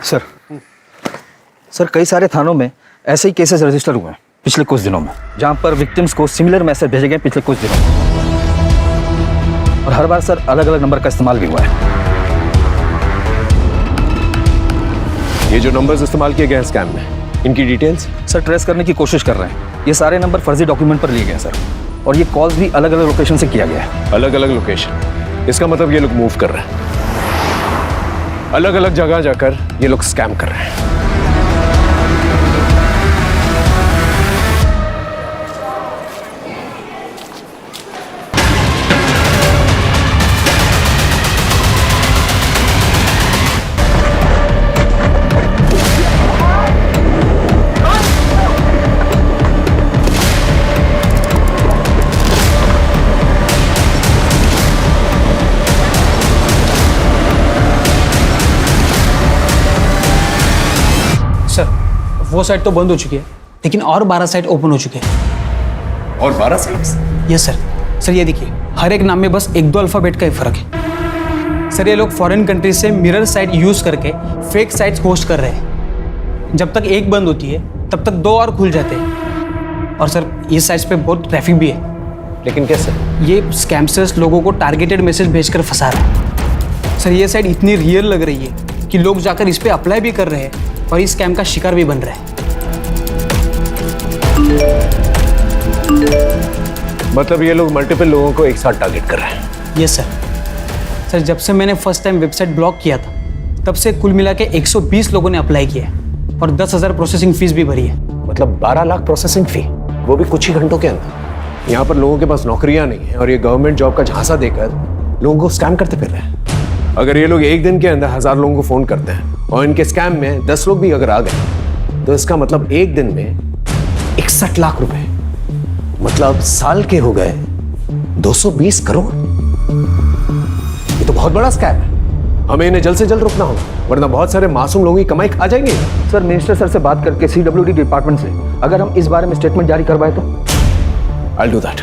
सर। सर कई सारे थानों में ऐसे ही केसेस रजिस्टर हुए हैं पिछले कुछ दिनों में, जहां पर विक्टिम्स को सिमिलर मैसेज भेजे गए पिछले कुछ दिनों में, और हर बार सर अलग अलग नंबर का इस्तेमाल भी हुआ है। ये जो नंबर्स इस्तेमाल किए गए हैं स्कैम में, इनकी डिटेल्स सर ट्रेस करने की कोशिश कर रहे हैं। ये सारे नंबर फर्जी डॉक्यूमेंट पर लिए गए हैं सर, और ये कॉल्स भी अलग अलग लोकेशन से किया गया है। अलग अलग लोकेशन, इसका मतलब ये लोग मूव कर रहे हैं, अलग अलग जगह जाकर ये लोग स्कैम कर रहे हैं। सर वो साइट तो बंद हो चुकी है, लेकिन और 12 साइट ओपन हो चुके हैं। और 12 साइट्स? Yes sir. सर ये देखिए, हर एक नाम में बस 1-2 अल्फ़ाबेट का ही फर्क है। सर ये लोग फॉरेन कंट्रीज से मिरर साइट यूज़ करके फेक साइट्स होस्ट कर रहे हैं। जब तक एक बंद होती है तब तक 2 और खुल जाते हैं। और सर इस साइट्स पे बहुत ट्रैफिक भी है। लेकिन कैसे? ये स्कैमर्स लोगों को टारगेटेड मैसेज भेजकर फंसा रहे हैं। सर ये साइट इतनी रियल लग रही है कि लोग जाकर इस पर अप्लाई भी कर रहे हैं और इस स्कैम का शिकार भी बन रहे हैं। मतलब ये लोग मल्टीपल लोगों को एक साथ टारगेट कर रहे हैं? Yes sir. सर जब से मैंने फर्स्ट टाइम वेबसाइट ब्लॉक किया था तब से कुल मिला के 120 लोगों ने अप्लाई किया है और 10,000 प्रोसेसिंग फीस भी भरी है। मतलब 12 लाख प्रोसेसिंग फी, वो भी कुछ ही घंटों के अंदर। यहाँ पर लोगों के पास नौकरियां नहीं है और ये गवर्नमेंट जॉब का झांसा देकर लोगों को स्कैम करते फिर रहे हैं। अगर ये लोग एक दिन के अंदर 1000 लोगों को फोन करते हैं और इनके स्कैम में 10 लोग भी अगर आ गए तो इसका मतलब एक दिन में 61 लाख रुपए, मतलब साल के हो गए 220 करोड़। ये तो बहुत बड़ा स्कैम है। हमें इन्हें जल्द से जल्द रोकना होगा, वरना बहुत सारे मासूम लोगों की कमाई खा जाएंगे। सर मिनिस्टर सर से बात करके CWD डिपार्टमेंट से अगर हम इस बारे में स्टेटमेंट जारी करवाए तो? I'll do that.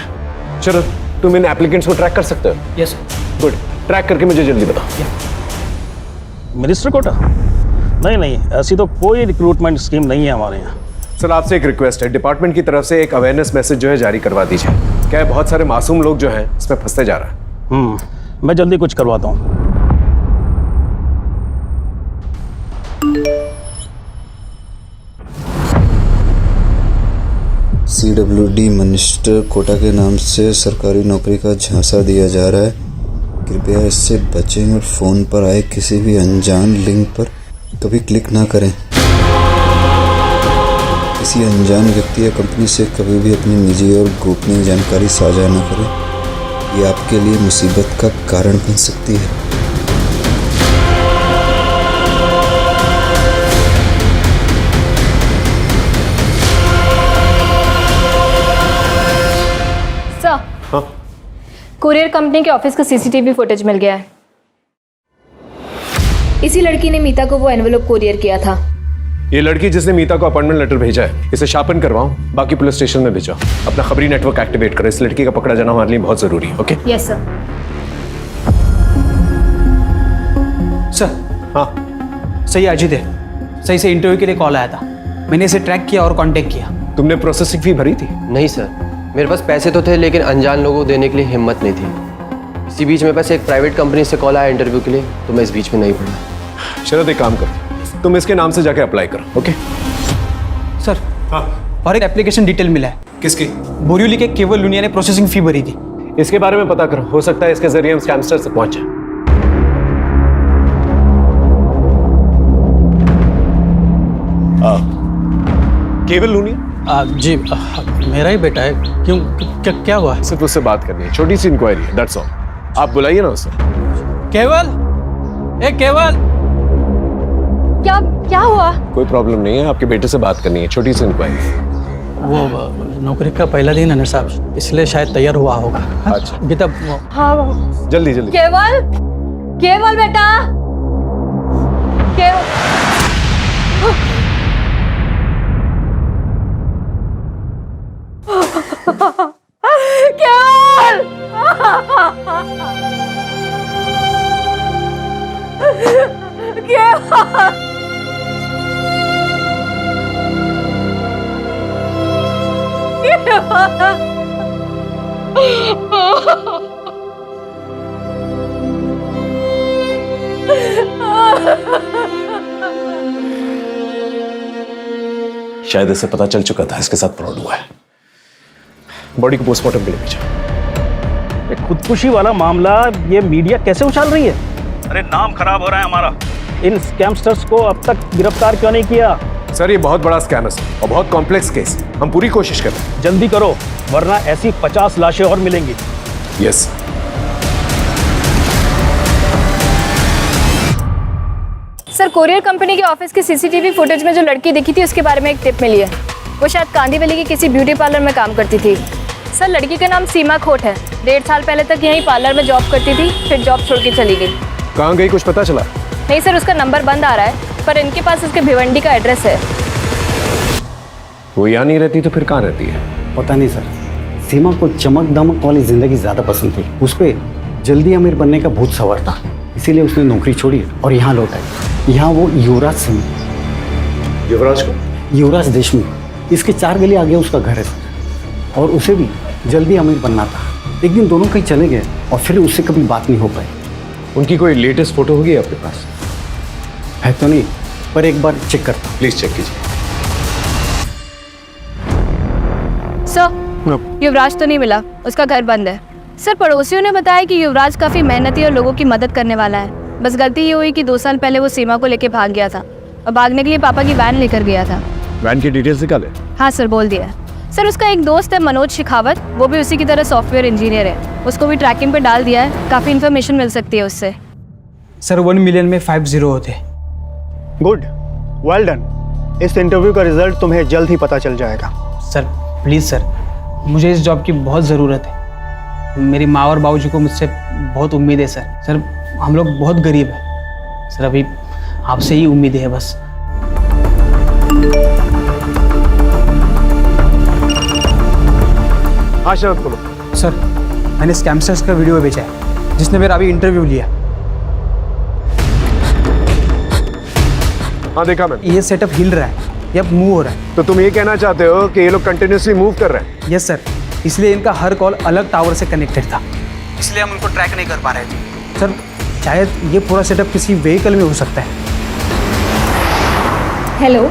चलो तुम इन एप्लीकेंट्स को ट्रैक कर सकते हो? यस गुड, ट्रैक करके मुझे जल्दी बताओ। मिनिस्टर कोटा? नहीं, ऐसी तो कोई रिक्रूटमेंट स्कीम नहीं है हमारे यहाँ। सर आपसे एक रिक्वेस्ट है, डिपार्टमेंट की तरफ से एक अवेयरनेस मैसेज जो है जारी करवा दीजिए। क्या है, बहुत सारे मासूम लोग जो हैं इसमें फंसते जा रहा है। मैं जल्दी कुछ करवाता हूँ। CWD मिनिस्टर कोटा के नाम से सरकारी नौकरी का झांसा दिया जा रहा है। कृपया इससे बचें और फ़ोन पर आए किसी भी अनजान लिंक पर कभी क्लिक ना करें। किसी अनजान व्यक्ति या कंपनी से कभी भी अपनी निजी और गोपनीय जानकारी साझा न करें। ये आपके लिए मुसीबत का कारण बन सकती है। कुरियर कंपनी के ऑफिस का CCTV फुटेज मिल गया है। इसी लड़की ने मीता को वो एनवेलप कुरियर किया था। ये लड़की जिसने मीता को अपॉइंटमेंट लेटर भेजा है, इसे शापन करवाओ, बाकी पुलिस स्टेशन में भेजो। अपना खबरी नेटवर्क एक्टिवेट करो। इस लड़की का पकड़ा जाना हमारे लिए बहुत जरूरी है। ओके? Yes sir. सर हाँ सही अजीत है, सही से इंटरव्यू के लिए कॉल आया था। मैंने इसे ट्रैक किया और कांटेक्ट किया। तुमने प्रोसेसिंग फी भरी थी? नहीं सर, मेरे पास पैसे तो थे लेकिन अनजान लोगों को देने के लिए हिम्मत नहीं थी। इसी बीच मेरे पास एक प्राइवेट कंपनी से कॉल आया इंटरव्यू के लिए, तो मैं इस बीच में नहीं पड़ा। शरद एक काम करो, तुम इसके नाम से जाके अप्लाई करो। Okay sir? हाँ। और एक एप्लीकेशन डिटेल मिला है। किसकी? बोरिवली के केवल लुनिया ने प्रोसेसिंग फी भरी थी। इसके बारे में पता करो, हो सकता है इसके जरिए हम स्कैमस्टर से पहुंचे। केवल लुनिया? जी मेरा ही बेटा है। क्यों, क्या हुआ? सिर्फ उससे बात करनी है, छोटी सी इंक्वायरी है, दैट्स ऑल। आप बुलाइए ना उसे। केवल, ए केवल, क्या हुआ? कोई प्रॉब्लम नहीं है, आपके बेटे से बात करनी है, छोटी सी इंक्वायरी। वो नौकरी का पहला दिन है ना साहब, इसलिए शायद तैयार हुआ होगा। अच्छा गीता, हाँ जल्दी जल्दी। केवल बेटा, शायद इसे पता चल चुका था इसके साथ फ्रॉड हुआ है। बॉडी को पोस्टमार्टम के लिए भेजा। ये खुदकुशी वाला मामला ये मीडिया कैसे उछाल रही है? अरे नाम खराब हो रहा है हमारा। इन स्कैमस्टर्स को अब तक गिरफ्तार क्यों नहीं किया? सर ये बहुत बड़ा स्कैम है और बहुत कॉम्प्लेक्स केस। हम पूरी कोशिश कर रहे हैं। जल्दी करो वरना ऐसी 50 लाशें और मिलेंगी। यस। सर कोरियर कंपनी के ऑफिस की सीसीटीवी फुटेज में जो लड़की दिखी थी उसके बारे में एक टिप मिली है। वो शायद कांदीवली की किसी ब्यूटी पार्लर में काम करती थी। सर लड़की का नाम सीमा खोट है। 1.5 साल पहले तक यहीं पार्लर में जॉब करती थी, फिर जॉब छोड़ के चली गई। कहाँ गई कुछ पता चला? नहीं सर, उसका नंबर बंद आ रहा है, पर इनके पास उसके भिवंडी का एड्रेस है। वो यहाँ नहीं रहती तो फिर कहाँ रहती है? पता नहीं सर, सीमा को चमक दमक वाली जिंदगी ज्यादा पसंद थी। उस पर जल्दी अमीर बनने का भूत सवार था, इसीलिए उसने नौकरी छोड़ी और यहाँ लौट आई। यहाँ वो युवराज सिंह। युवराज को? युवराज देशमुख। इसके 4 गली आगे उसका घर है सर, और उसे भी जल्दी अमीर बनना था। एक दिन दोनों कहीं चले गए और फिर उससे कभी बात नहीं हो पाई। उनकी कोई लेटेस्ट फोटो होगी आपके पास? है तो नहीं, पर एक बार चेक करता हूँ। प्लीज चेक कीजिए। सर युवराज तो नहीं मिला, उसका घर बंद है। सर पड़ोसियों ने बताया कि युवराज काफ़ी मेहनती और लोगों की मदद करने वाला है। बस गलती ये हुई कि 2 साल पहले वो सीमा को लेके भाग गया था और भागने के लिए पापा की वैन लेकर गया था। वैन की डिटेल्स निकाले? हाँ सर, बोल दिया। सर उसका एक दोस्त है मनोज शेखावत, वो भी उसी की तरह सॉफ्टवेयर इंजीनियर है। उसको भी ट्रैकिंग पे डाल दिया है, काफ़ी इन्फॉर्मेशन मिल सकती है उससे। सर 1 मिलियन में 5 0 होते। Good, well done. इस इंटरव्यू का रिजल्ट तुम्हें जल्द ही पता चल जाएगा। सर प्लीज़ सर, मुझे इस जॉब की बहुत ज़रूरत है। मेरी माँ और बाबूजी को मुझसे बहुत उम्मीद है सर। सर हम लोग बहुत गरीब हैं सर, अभी आपसे ही उम्मीद है बस। हाँ शरद बोलो। सर मैंने स्कैमस्टर्स का वीडियो भेजा है जिसने मेरा अभी इंटरव्यू लिया। हाँ देखा मैंने। ये सेटअप हिल रहा है, ये अब मूव हो रहा है। तो तुम ये कहना चाहते हो कि ये लोग कंटिन्यूसली मूव कर रहे हैं? यस सर, इसलिए इनका हर कॉल अलग टावर से कनेक्टेड था, इसलिए हम उनको ट्रैक नहीं कर पा रहे थे। सर शायद ये पूरा सेटअप किसी व्हीकल में हो सकता है। हेलो,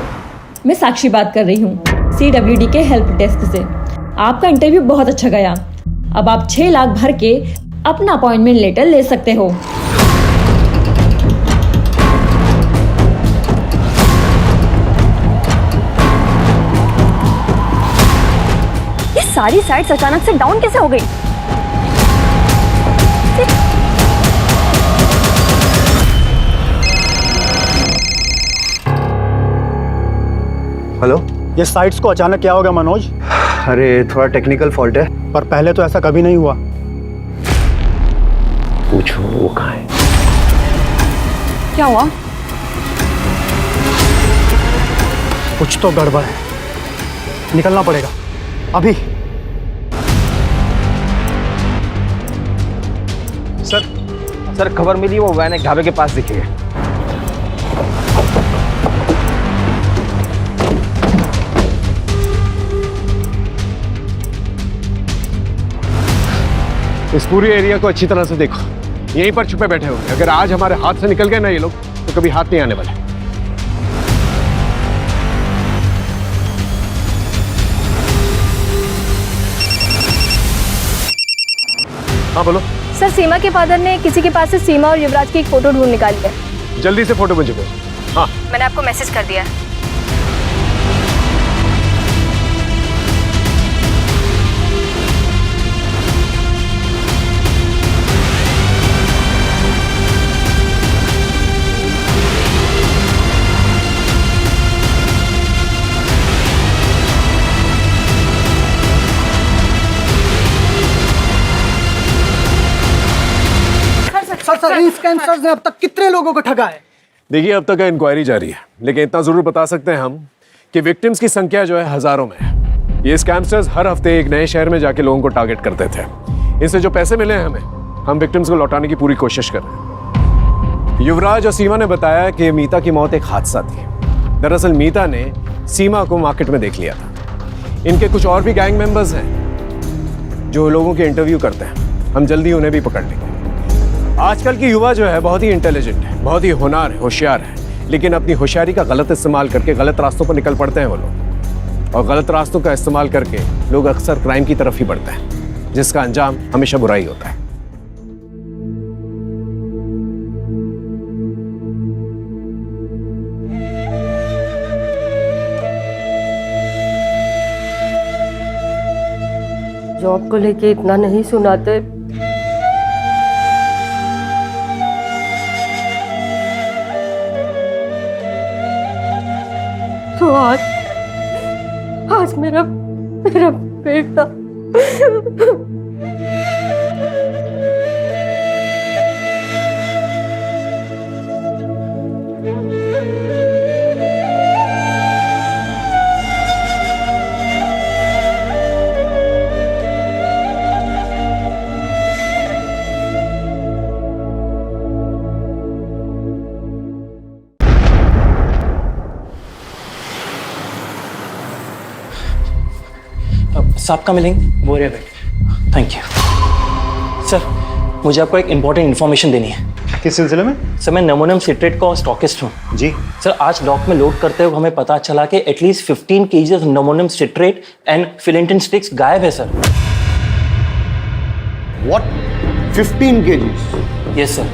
मैं साक्षी बात कर रही हूँ CWD के हेल्प डेस्क से। आपका इंटरव्यू बहुत अच्छा गया। अब आप 6 लाख भर के अपना अपॉइंटमेंट लेटर ले सकते हो। ये सारी साइट्स अचानक से डाउन कैसे हो गई? हेलो, ये साइट्स को अचानक क्या हो गया मनोज? अरे थोड़ा टेक्निकल फॉल्ट है। पर पहले तो ऐसा कभी नहीं हुआ। पूछो वो कहाँ है? क्या हुआ? कुछ तो गड़बड़ है, निकलना पड़ेगा अभी। सर खबर मिली, वो वैन एक ढाबे के पास दिखी है। इस पूरी एरिया को अच्छी तरह से देखो, यहीं पर छुपे बैठे होंगे। अगर आज हमारे हाथ से निकल गए ना ये लोग, तो कभी हाथ नहीं आने वाले। हाँ बोलो। सर सीमा के फादर ने किसी के पास से सीमा और युवराज की एक फ़ोटो ढूंढ निकाली है। जल्दी से फोटो मुझे भेजो। हाँ मैंने आपको मैसेज कर दिया है। सर इन स्कैमस्टर्स ने अब तक कितने लोगों को ठगा है? देखिए अब तक इंक्वायरी जारी है, लेकिन इतना जरूर बता सकते हैं हम कि विक्टिम्स की संख्या जो है हजारों में है। ये स्कैमस्टर्स हर हफ्ते एक नए शहर में जाके लोगों को टारगेट करते थे। इनसे जो पैसे मिले हैं हमें, हम विक्टिम्स को लौटाने की पूरी कोशिश कर रहे हैं। युवराज और सीमा ने बताया कि मीता की मौत एक हादसा थी। दरअसल मीता ने सीमा को मार्केट में देख लिया था। इनके कुछ और भी गैंग मेंबर्स हैं जो लोगों के इंटरव्यू करते हैं। हम जल्दी उन्हें भी पकड़ लेंगे। आजकल की युवा जो है बहुत ही इंटेलिजेंट है, बहुत ही होनहार है, होशियार है, लेकिन अपनी होशियारी का गलत इस्तेमाल करके गलत रास्तों पर निकल पड़ते हैं वो लोग। और गलत रास्तों का इस्तेमाल करके लोग अक्सर क्राइम की तरफ ही बढ़ते हैं, जिसका अंजाम हमेशा बुराई होता है। जॉब को लेके इतना नहीं सुनाते। तो आज मेरा बेटा साहब का मिलेंगे वो रहे बेटे। थैंक यू सर, मुझे आपको एक इम्पोर्टेंट इन्फॉर्मेशन देनी है। किस सिलसिले में? सर मैं नमोनियम सिट्रेट का स्टॉकिस्ट हूँ जी सर। आज डॉक में लोड करते हुए हमें पता चला कि at least 15 kg ammonium citrate and फिलेंटिन स्टिक्स गायब है सर। व्हाट? 15 kg? यस सर,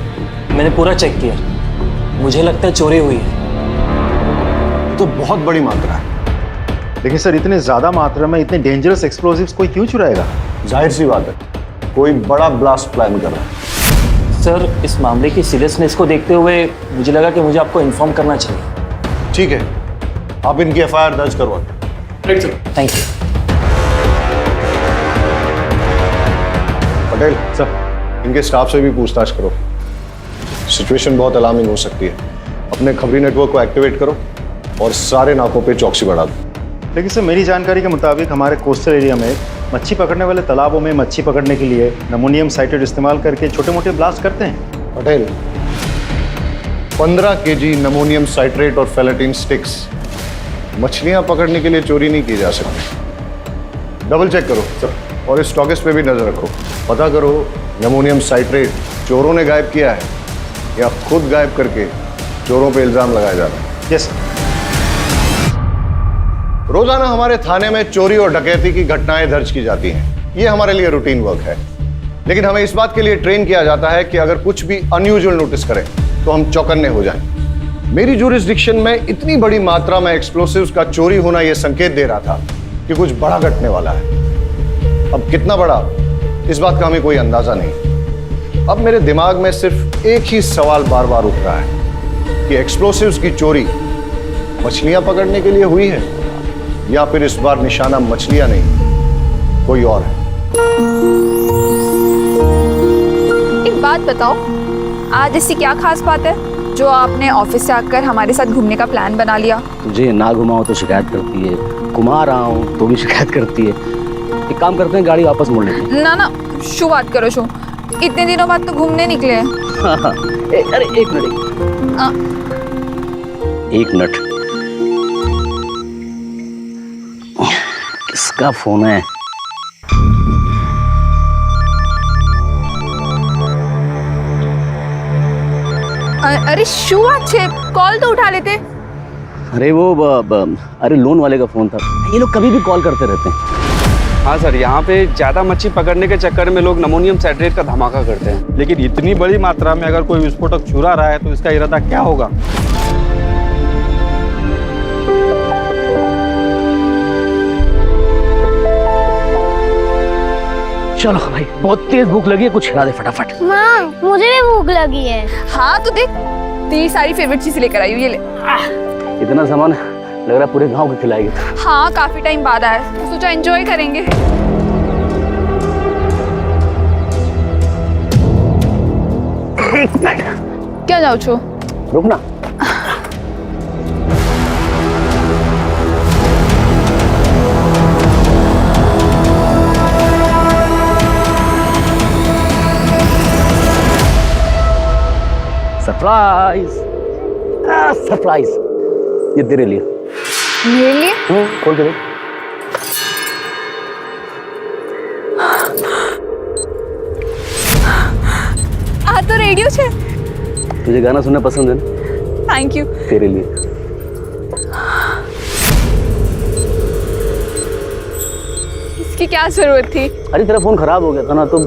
मैंने पूरा चेक किया, मुझे लगता है चोरी हुई है। तो बहुत बड़ी मात्रा है। लेकिन सर इतने ज्यादा मात्रा में इतने डेंजरस एक्सप्लोजिव्स कोई क्यों चुराएगा? जाहिर सी बात है, कोई बड़ा ब्लास्ट प्लान कर रहा है। सर इस मामले की सीरियसनेस को देखते हुए मुझे लगा कि मुझे आपको इन्फॉर्म करना चाहिए। ठीक है, आप इनकी FIR दर्ज करवा। Right sir, thank you. Patel sir, इनके स्टाफ से भी पूछताछ करो। सिचुएशन बहुत अलार्मिंग हो सकती है। अपने खबरी नेटवर्क को एक्टिवेट करो और सारे नाकों पे चौकसी बढ़ा दो। लेकिन सर मेरी जानकारी के मुताबिक हमारे कोस्टल एरिया में मच्छी पकड़ने वाले तालाबों में मच्छी पकड़ने के लिए नमोनियम साइट्रेट इस्तेमाल करके छोटे मोटे ब्लास्ट करते हैं। पटेल, 15 kg नमोनियम साइट्रेट और फेलेटिन स्टिक्स मछलियां पकड़ने के लिए चोरी नहीं की जा सकती। डबल चेक करो सर, और इस स्टॉकिस्ट पे भी नजर रखो। पता करो नमोनियम साइट्रेट चोरों ने गायब किया है या खुद गायब करके चोरों पे इल्जाम लगाया जा रहा है। यस। रोजाना हमारे थाने में चोरी और डकैती की घटनाएं दर्ज की जाती हैं। ये हमारे लिए रूटीन वर्क है, लेकिन हमें इस बात के लिए ट्रेन किया जाता है कि अगर कुछ भी अनयूजुअल नोटिस करें तो हम चौकन्ने हो जाएं। मेरी जुरिस्डिक्शन में इतनी बड़ी मात्रा में एक्सप्लोसिव्स का चोरी होना यह संकेत दे रहा था कि कुछ बड़ा घटने वाला है। अब कितना बड़ा, इस बात का हमें कोई अंदाजा नहीं। अब मेरे दिमाग में सिर्फ एक ही सवाल बार बार उठ रहा है कि एक्सप्लोसिव्स की चोरी मछलियां पकड़ने के लिए हुई है या फिर इस बार निशाना मछलियां नहीं कोई और है। एक बात बताओ, आज ऐसी क्या खास बात है जो आपने ऑफिस से आकर हमारे साथ घूमने का प्लान बना लिया? तुझे ना घुमाओ तो शिकायत करती है, घुमा रहा हूँ तो भी शिकायत करती है। एक काम करते हैं, गाड़ी वापस मोड़ लेते हैं। ना ना, शू बात करो शू, इतने दिनों बाद तो घूमने निकले हैं। अरे एक मिनट, किसका फोन है? अरे शू अच्छे, कॉल तो उठा लेते। अरे वो अरे लोन वाले का फोन था। ये लोग कभी भी कॉल करते रहते हैं। हाँ सर, यहाँ पे ज़्यादा मच्छी पकड़ने के चक्कर में लोग नमोनियम साइट्रेट का धमाका करते हैं। लेकिन इतनी बड़ी मात्रा में अगर कोई विस्फोटक चुरा रहा है तो इसका इरादा क्या होगा? चलो भाई, बहुत तेज भूख लगी है, कुछ खिला दे फटाफट। माँ, मुझे भी भूख लगी है। हाँ तो देख, तेरी सारी फेवरेट चीजें लेकर आई हूँ, ये ले। इतना सामान लग रहा है पूरे गांव को खिलाएगी। हाँ, काफी टाइम बाद आया, तो सोचा एंजॉय करेंगे। क्या जाओ छो? रुकना। सरप्राइज, सरप्राइज, ये तेरे लिए। मेरे लिए? खोल के देख। आ तो रेडियो छे। तुझे गाना सुनना पसंद है ना? Thank you. तेरे लिए। इसकी क्या जरूरत थी? अरे तेरा फोन खराब हो गया था ना, तो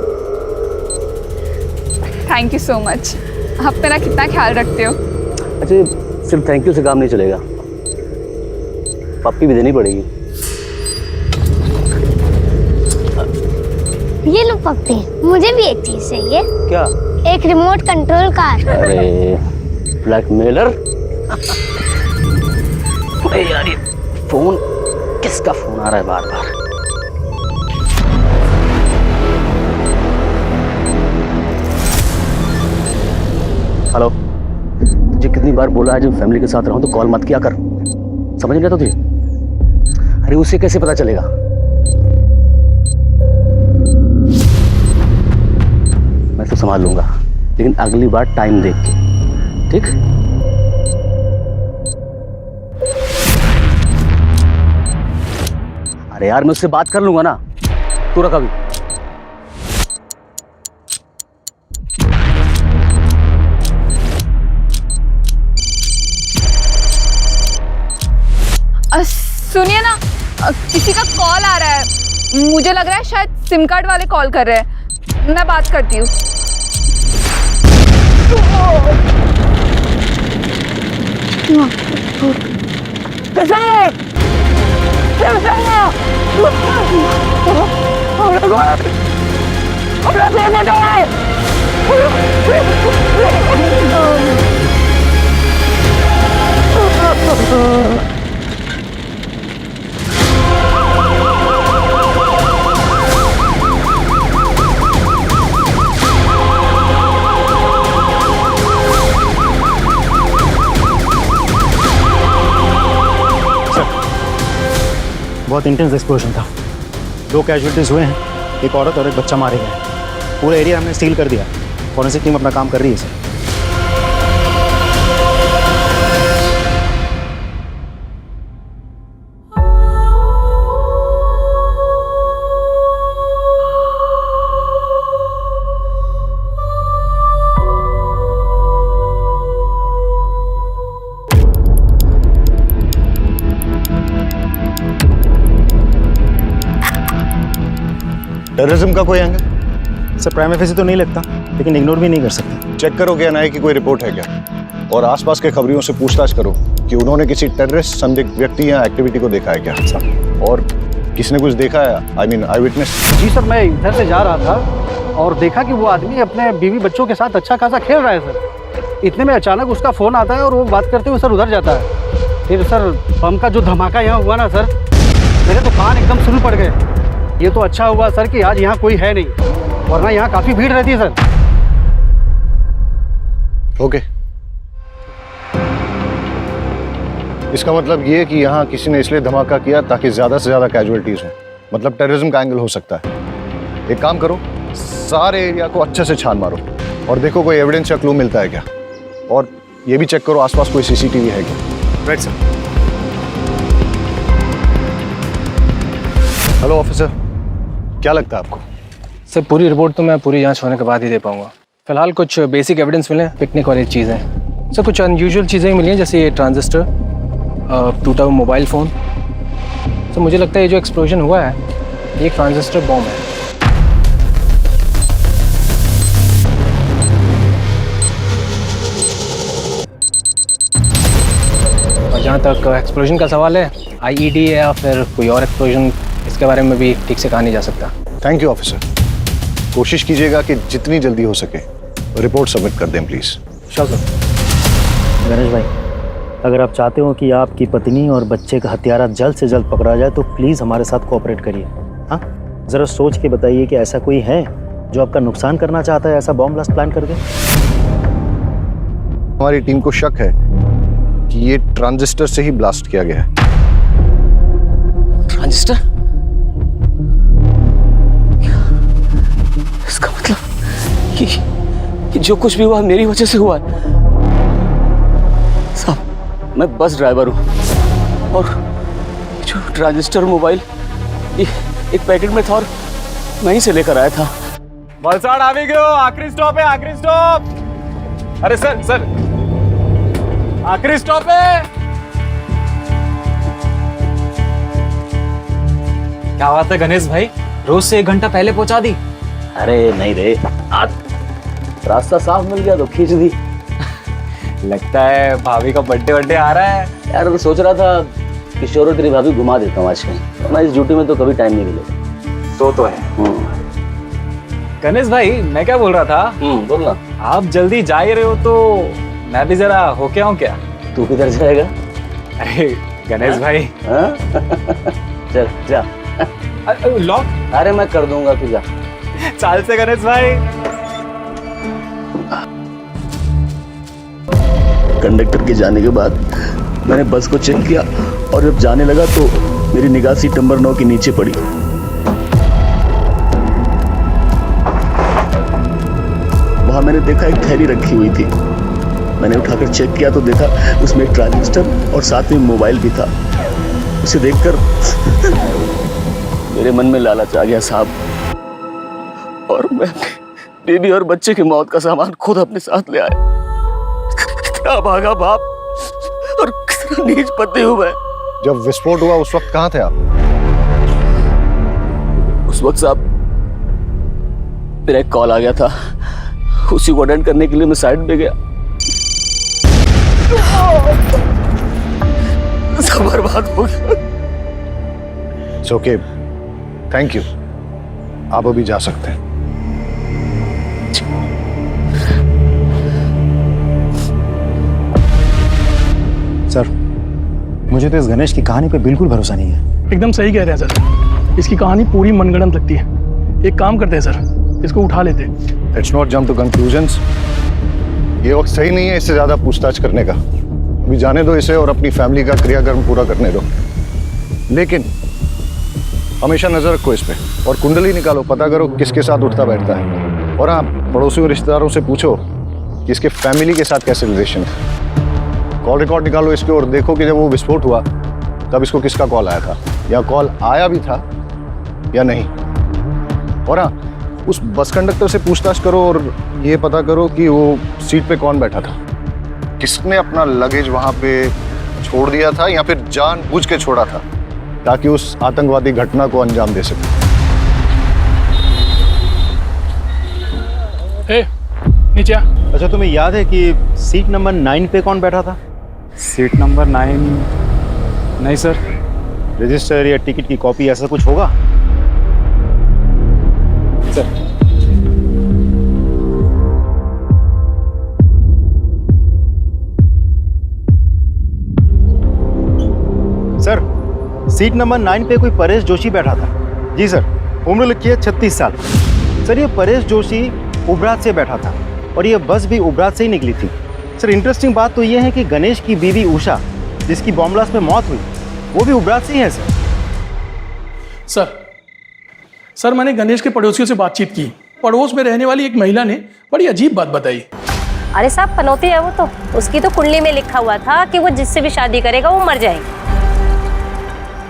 थैंक यू सो मच। आप मेरा कितना ख्याल रखते हो। अच्छा, सिर्फ थैंक यू से काम नहीं चलेगा, पप्पी भी देनी पड़ेगी। ये लो पप्पी, मुझे भी एक चीज चाहिए। क्या? एक रिमोट कंट्रोल कार। अरे ब्लैकमेलर। अरे यार, ये फोन किसका फोन आ रहा है बार बार? हेलो, तुझे कितनी बार बोला है जब फैमिली के साथ रहूं तो कॉल मत किया कर, समझ नहीं आता तुझे? अरे उसे कैसे पता चलेगा? मैं तो संभाल लूंगा, लेकिन अगली बार टाइम देख के, ठीक? अरे यार, मैं उससे बात कर लूंगा ना, तू रख अभी। सुनिए ना, किसी का कॉल आ रहा है, मुझे लग रहा है शायद सिम कार्ड वाले कॉल कर रहे हैं। मैं बात करती हूँ। बहुत इंटेंस एक्सप्लोजन था, 2 कैजुअलिटीज हुए हैं, एक औरत और एक बच्चा मारे गए। पूरा एरिया हमने सील कर दिया, फॉरेंसिक टीम अपना काम कर रही है सर। टेररिज्म का कोई एंगल? सर प्राइम फेसी तो नहीं लगता, लेकिन इग्नोर भी नहीं कर सकते। चेक करो कि एनआईए की कोई रिपोर्ट है क्या, और आसपास के खबरियों से पूछताछ करो कि उन्होंने किसी टेररिस्ट संदिग्ध व्यक्ति या एक्टिविटी को देखा है क्या, और किसने कुछ देखा है, आई मीन आई विटनेस। जी सर, मैं इधर से जा रहा था और देखा कि वो आदमी अपने बीवी बच्चों के साथ अच्छा खासा खेल रहा है सर। इतने में अचानक उसका फ़ोन आता है और वो बात करते हुए सर उधर जाता है। फिर सर बम का जो धमाका यहाँ हुआ ना सर, मेरे तो कान एकदम सुन पड़ गए। ये तो अच्छा हुआ सर कि आज यहाँ कोई है नहीं, वरना यहाँ काफ़ी भीड़ रहती है सर। ओके, इसका मतलब ये कि यहाँ किसी ने इसलिए धमाका किया ताकि ज्यादा से ज्यादा कैजुअलिटीज हो, मतलब टेररिज्म का एंगल हो सकता है। एक काम करो, सारे एरिया को अच्छे से छान मारो और देखो कोई एविडेंस या क्लू मिलता है क्या, और ये भी चेक करो आसपास कोई सीसीटीवी है क्या। Right sir. हेलो ऑफिसर, क्या लगता है आपको? सर पूरी रिपोर्ट तो मैं पूरी जांच होने के बाद ही दे पाऊंगा। फिलहाल कुछ बेसिक एविडेंस मिले, पिकनिक वाली चीज़ें। सर कुछ अनयूजुअल चीज़ें मिली हैं, जैसे ये ट्रांजिस्टर, टूटा हुआ मोबाइल फ़ोन। सर मुझे लगता है ये जो एक्सप्लोजन हुआ है ये एक ट्रांजिस्टर बॉम्ब है। और जहाँ तक एक्सप्लोजन का सवाल है, आईईडी है या फिर कोई और एक्सप्लोजन, इसके बारे में भी ठीक से कहा नहीं जा सकता। थैंक यू ऑफिसर, कोशिश कीजिएगा कि जितनी जल्दी हो सके रिपोर्ट सबमिट कर दें प्लीज़। Sure sir. गणेश भाई, अगर आप चाहते हो कि आपकी पत्नी और बच्चे का हत्यारा जल्द से जल्द पकड़ा जाए तो प्लीज़ हमारे साथ कोऑपरेट करिए। हाँ, ज़रा सोच के बताइए कि ऐसा कोई है जो आपका नुकसान करना चाहता है ऐसा बॉम्ब ब्लास्ट प्लान करके? हमारी टीम को शक है कि ये ट्रांजिस्टर से ही ब्लास्ट किया गया है। ट्रांजिस्टर? इसका मतलब कि जो कुछ भी हुआ मेरी वजह से हुआ है। साहब, मैं बस ड्राइवर हूँ और जो ट्रांजिस्टर मोबाइल ये एक पैकेट में था और वहीं से लेकर आया था। वलसाड आ भी गयो, आखिरी स्टॉप है, आखिरी स्टॉप। अरे सर सर, आखिरी स्टॉप है। क्या बात है गणेश भाई, रोज से 1 घंटा पहले पहुंचा दी। अरे नहीं रे, आज रास्ता साफ मिल गया तो खींच दी। लगता है भाभी का बर्थडे आ रहा है। यार मैं सोच रहा था किशोर और तेरी भाभी घुमा देता हूँ आज कहीं, वरना इस ड्यूटी में तो कभी टाइम नहीं मिलेगा। तो है। गणेश भाई, मैं क्या बोल रहा था, बोलना। आप जल्दी जा ही रहे हो तो मैं भी जरा होके आऊं क्या? तू किधर जाएगा? अरे गणेश भाई। चल जा। लॉक? अरे मैं कर दूंगा, तू जा। चाल से गणेश भाई। कंडक्टर के जाने के बाद मैंने बस को चेक किया और जब जाने लगा तो मेरी निगाह सीट नंबर 9 के नीचे पड़ी। वहां मैंने देखा एक थैली रखी हुई थी। मैंने उठाकर चेक किया तो देखा उसमें एक ट्रांजिस्टर और साथ में मोबाइल भी था। उसे देखकर मेरे मन में लालच आ गया साहब, और मैं बीबी और बच्चे की मौत का सामान खुद अपने साथ ले आया। कितना भागा बाप और कितना नीच पति हूं मैं। जब विस्फोट हुआ उस वक्त कहां थे आप? उस वक्त साहब मेरा एक कॉल आ गया था, उसी को अटेंड करने के लिए मैं साइड पे गया। सब बर्बाद हो गया। It's okay. Thank you. आप अभी जा सकते हैं। सर, मुझे तो इस गणेश की कहानी पे बिल्कुल भरोसा नहीं है। एकदम सही कह रहे हैं सर, इसकी कहानी पूरी मनगढ़ंत लगती है। एक काम करते हैं सर, इसको उठा लेते हैं। Let's not jump to conclusions. ये वक्त सही नहीं है इससे ज्यादा पूछताछ करने का। अभी जाने दो इसे और अपनी फैमिली का क्रियाकर्म पूरा करने दो। लेकिन हमेशा नजर रखो इस पे और कुंडली निकालो, पता करो किसके साथ उठता बैठता है। और हाँ, पड़ोसियों रिश्तेदारों से पूछो कि इसके फैमिली के साथ कैसे रिलेशन है। कॉल रिकॉर्ड निकालो इसके और देखो कि जब वो विस्फोट हुआ तब इसको किसका कॉल आया था, या कॉल आया भी था या नहीं। और हाँ, उस बस कंडक्टर से पूछताछ करो और ये पता करो कि वो सीट पे कौन बैठा था, किसने अपना लगेज वहां पे छोड़ दिया था या फिर जानबूझ के छोड़ा था ताकि उस आतंकवादी घटना को अंजाम दे सके। नीचे आ। अच्छा, तुम्हें याद है कि सीट नंबर 9 पे कौन बैठा था? Seat number 9? नहीं सर। रजिस्टर या टिकट की कॉपी ऐसा कुछ होगा? सर, सीट नंबर 9 पे कोई परेश जोशी बैठा था। जी सर। उम्र लिखी है 36 साल। सर, ये परेश जोशी उबरात से बैठा था और ये बस भी उबरात से ही निकली थी। सर, इंटरेस्टिंग बात तो ये है कि गणेश की बीवी उषा, जिसकी बॉम्ब ब्लास्ट में मौत हुई, वो भी उबरात से ही है सर। सर, मैंने गणेश के पड़ोसियों से बातचीत की। पड़ोस में रहने वाली एक महिला ने बड़ी अजीब बात बताई। अरे साहब, पनौती है वो तो, उसकी तो कुंडली में लिखा हुआ था कि वो जिससे भी शादी करेगा वो मर जाएगी।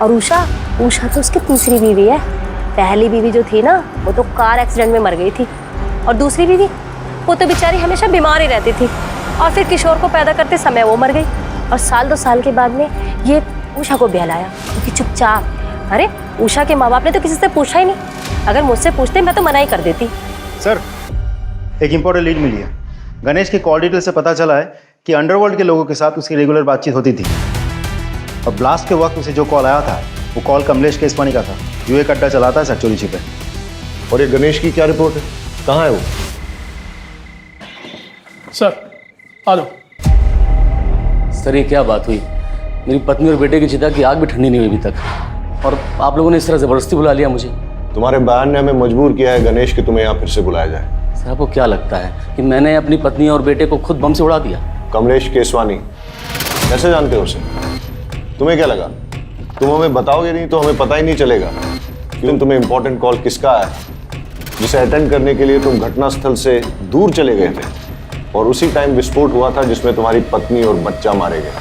और उषा तो उसकी तीसरी बीवी है। पहली बीवी जो थी ना, वो तो कार एक्सीडेंट में मर गई थी, और दूसरी बीवी वो तो बेचारी हमेशा बीमार ही रहती थी, और फिर किशोर को पैदा करते समय वो मर गई। और 2 साल के बाद में ये उषा को बहलाया, क्योंकि चुपचाप। अरे उषा के माँ बाप ने तो किसी से पूछा ही नहीं। अगर मुझसे पूछते मैं तो मना ही कर देती। सर, एक इंपॉर्टेंट लीड मिली है। गणेश के कॉल डिटेल से पता चला है कि अंडरवर्ल्ड के लोगों के साथ उसकी रेगुलर बातचीत होती थी, और ब्लास्ट के वक्त उसे जो कॉल आया था वो कॉल कमलेश केसवानी का था, जो एक अड्डा चलाता है सर, चोरी छिपे। और ये गणेश की क्या रिपोर्ट है, कहाँ है वो? सर, आ जाओ। सर, ये क्या बात हुई? मेरी पत्नी और बेटे की चिता की आग भी ठंडी नहीं हुई अभी तक, और आप लोगों ने इस तरह जबरदस्ती बुला लिया मुझे। तुम्हारे बयान ने हमें मजबूर किया है गणेश कि तुम्हें यहाँ फिर से बुलाया जाए। सर, आपको क्या लगता है कि मैंने अपनी पत्नी और बेटे को खुद बम से उड़ा दिया? कमलेश केसवानी, कैसे जानते हो उसे? तुम्हें क्या लगा तुम हमें बताओगे नहीं तो हमें पता ही नहीं चलेगा कि तुम्हें इंपॉर्टेंट कॉल किसका है, जिसे अटेंड करने के लिए तुम घटनास्थल से दूर चले गए थे, और उसी टाइम विस्फोट हुआ था जिसमें तुम्हारी पत्नी और बच्चा मारे गए।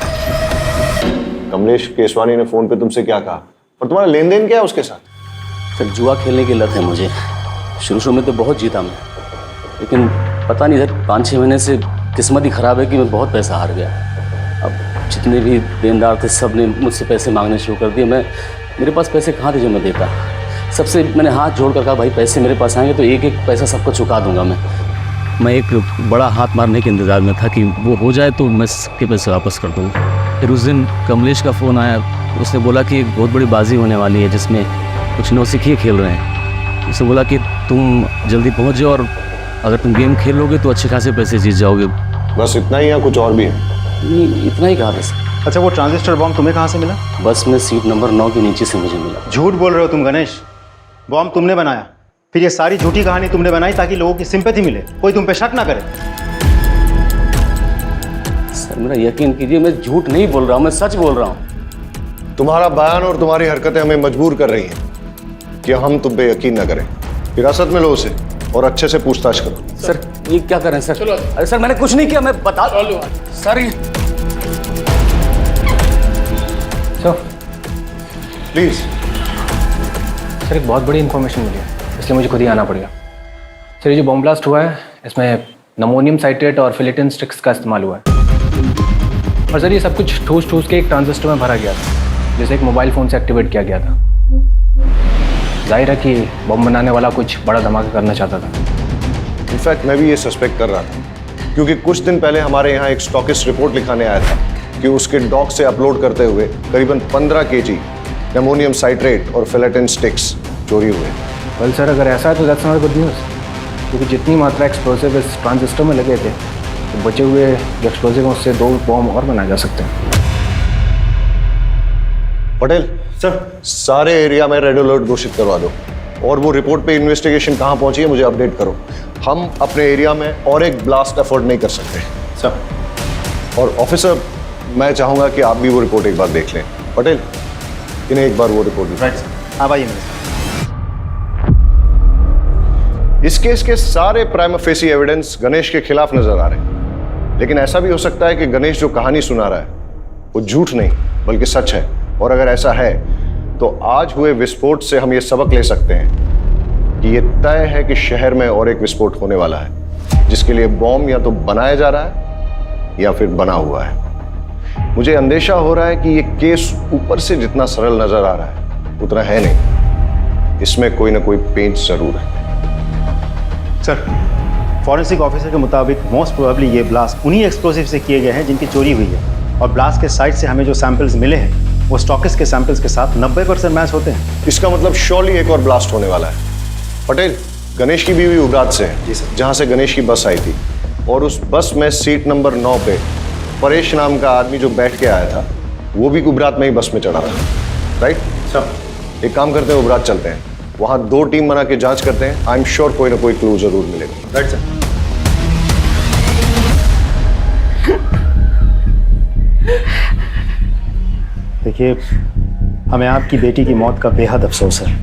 कमलेश केसवानी ने फोन पे तुमसे क्या कहा, और तुम्हारा लेन देन क्या है उसके साथ? सर, जुआ खेलने की लत है मुझे। शुरू में तो बहुत जीता मैं, लेकिन पता नहीं इधर 5-6 महीने से किस्मत ही खराब है कि मैं बहुत पैसा हार गया। अब जितने भी देनदार थे सब ने मुझसे पैसे मांगने शुरू कर दिए। मेरे पास पैसे कहाँ थे जो मैं देता। सबसे मैंने हाथ जोड़ कर कहा भाई पैसे मेरे पास आएंगे तो एक एक पैसा सबको चुका दूंगा मैं एक बड़ा हाथ मारने के इंतज़ार में था कि वो हो जाए तो मैं सबके पैसे वापस कर दूँ। फिर उस दिन कमलेश का फ़ोन आया, उसने बोला कि एक बहुत बड़ी बाजी होने वाली है जिसमें कुछ नौसिखिए खेल रहे हैं। उसने बोला कि तुम जल्दी पहुँच जाओ और अगर तुम गेम खेल लोगे तो अच्छे खासे पैसे जीत जाओगे। बस इतना ही या कुछ और भी है? नहीं, इतना ही कहा बस। अच्छा, वो ट्रांजिस्टर बॉम्ब तुम्हें कहाँ से मिला? बस में सीट नंबर 9 के नीचे से मुझे मिला। झूठ बोल रहे हो तुम गणेश। बॉम्ब तुमने बनाया, फिर ये सारी झूठी कहानी तुमने बनाई ताकि लोगों की सिंपैथी मिले, कोई तुम पे शक ना करे। सर मेरा यकीन कीजिए, मैं झूठ नहीं बोल रहा हूँ, मैं सच बोल रहा हूँ। तुम्हारा बयान और तुम्हारी हरकतें हमें मजबूर कर रही हैं कि हम तुम पे यकीन न करें। हिरासत में लो उसे और अच्छे से पूछताछ करो। सर ये क्या करें सर? चलो। अरे सर मैंने कुछ नहीं किया, मैं बता सर। प्लीज सर, एक बहुत बड़ी इन्फॉर्मेशन मिली है, इसलिए मुझे खुद ही आना पड़ेगा। सर ये जो बॉम्ब ब्लास्ट हुआ है इसमें नमोनियम साइट्रेट और फिलेटिन स्टिक्स का इस्तेमाल हुआ है। और सर ये सब कुछ ठूस ठूस के एक ट्रांजिस्टर में भरा गया था, जैसे एक मोबाइल फ़ोन से एक्टिवेट किया गया था। जाहिर है कि बम बनाने वाला कुछ बड़ा धमाका करना चाहता था। इनफैक्ट मैं भी ये सस्पेक्ट कर रहा था, क्योंकि कुछ दिन पहले हमारे यहाँ एक स्टॉकिस्ट रिपोर्ट लिखाने आया था कि उसके डॉक से अपलोड करते हुए करीबन 15 kg एमोनियम साइट्रेट और फिलेटिन स्टिक्स चोरी हुए। वेल सर, अगर ऐसा है तो दैट्स नॉट गुड न्यूज़, क्योंकि जितनी मात्रा एक्सप्लोसिव इस ट्रांजिस्टर में लगे थे तो बचे हुए जो एक्सप्लोसिव हैं उससे 2 बॉम्ब और बनाए जा सकते हैं। पटेल सर, सारे एरिया में रेड अलर्ट घोषित करवा दो और वो रिपोर्ट पे इन्वेस्टिगेशन कहाँ पहुंची है मुझे अपडेट करो। हम अपने एरिया में और एक ब्लास्ट अफोर्ड नहीं कर सकते सर। और ऑफिसर, मैं चाहूंगा कि आप भी वो रिपोर्ट एक बार देख लें। पटेल, इन्हें एक बार वो रिपोर्ट। राइट सर, आप आइए मेरे साथ। इस केस के सारे प्राइमा फेसी एविडेंस गणेश के खिलाफ नजर आ रहे हैं, लेकिन ऐसा भी हो सकता है कि गणेश जो कहानी सुना रहा है वो झूठ नहीं बल्कि सच है। और अगर ऐसा है तो आज हुए विस्फोट से हम ये सबक ले सकते हैं कि ये तय है कि शहर में और एक विस्फोट होने वाला है, जिसके लिए बॉम्ब या तो बनाया जा रहा है या फिर बना हुआ है। मुझे अंदेशा हो रहा है कि ये केस ऊपर से जितना सरल नजर आ रहा है उतना है नहीं, इसमें कोई ना कोई पेंच जरूर है। सर, फॉरेंसिक ऑफिसर के मुताबिक मोस्ट प्रोबेबली ये ब्लास्ट उन्हीं एक्सप्लोसिव से किए गए हैं जिनकी चोरी हुई है, और ब्लास्ट के साइट से हमें जो सैंपल्स मिले हैं वो स्टॉकिस्ट के सैंपल्स के साथ 90% मैच होते हैं। इसका मतलब श्योरली एक और ब्लास्ट होने वाला है। पटेल, गणेश की बीवी उबरात से है, जहां से गणेश की बस आई थी, और उस बस में सीट नंबर 9 पे परेश नाम का आदमी जो बैठ के आया था वो भी उबरात में ही बस में चढ़ा था। राइट सर, एक काम करते हैं, उबरात चलते हैं, वहां 2 टीम बना के जांच करते हैं। आई एम श्योर कोई ना कोई क्लू जरूर मिलेगा। Right sir. देखिए, हमें आपकी बेटी की मौत का बेहद अफसोस है,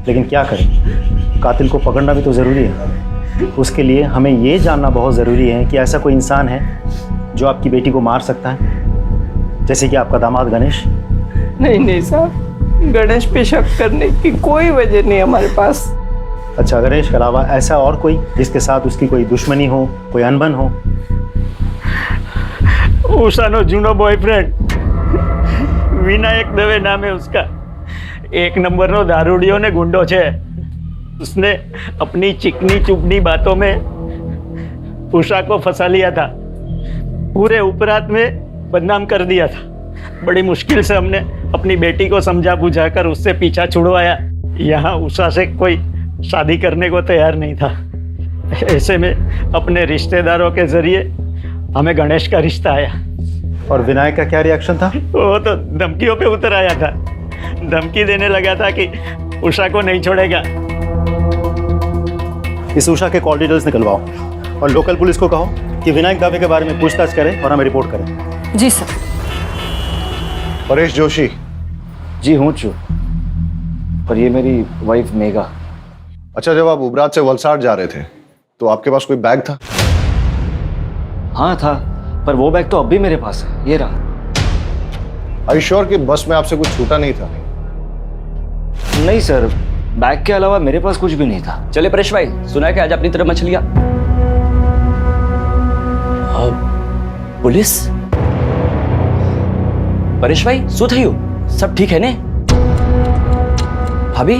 लेकिन क्या करें, कातिल को पकड़ना भी तो ज़रूरी है। उसके लिए हमें ये जानना बहुत ज़रूरी है कि ऐसा कोई इंसान है जो आपकी बेटी को मार सकता है, जैसे कि आपका दामाद गणेश। नहीं साहब, गणेश पे शक करने की कोई वजह नहीं हमारे पास। अच्छा, गणेश के अलावा ऐसा और कोई जिसके साथ उसकी कोई दुश्मनी हो, कोई अनबन हो? उषानो जूनो बॉयफ्रेंड विनायक दवे नाम है उसका। 1 नंबर दारूडियो ने गुंडो छे। उसने अपनी चिकनी चुपनी बातों में उषा को फंसा लिया था, पूरे उपरात में बदनाम कर दिया था। बड़ी मुश्किल से हमने अपनी बेटी को समझा बुझाकर उससे पीछा छुड़वाया। यहाँ उषा से कोई शादी करने को तैयार नहीं था। ऐसे में अपने रिश्तेदारों के जरिए हमें गणेश का रिश्ता आया। और विनायक का क्या रिएक्शन था? वो तो धमकियों पे उतर आया था, धमकी देने लगा था कि उषा को नहीं छोड़ेगा। इस उषा के कॉल डिटेल्स निकलवाओ और लोकल पुलिस को कहो कि विनायक दावे के बारे में पूछताछ करें और हमें रिपोर्ट करें। जी सर। परेश जोशी। जी हूँ चू, पर ये मेरी वाइफ मेघा। अच्छा, जब आप उबरात से वलसाड जा रहे थे तो आपके पास कोई बैग था? हाँ था, पर वो बैग तो अब भी मेरे पास है, ये रहा। Are you sure कि बस में आपसे कुछ छूटा नहीं था? नहीं सर, बैग के अलावा मेरे पास कुछ भी नहीं था। चले परेश भाई, सुना है कि आज अपनी तरफ मछलियां। पुलिस? परेश भाई, શું થયું? सब ठीक है ने? भाभी,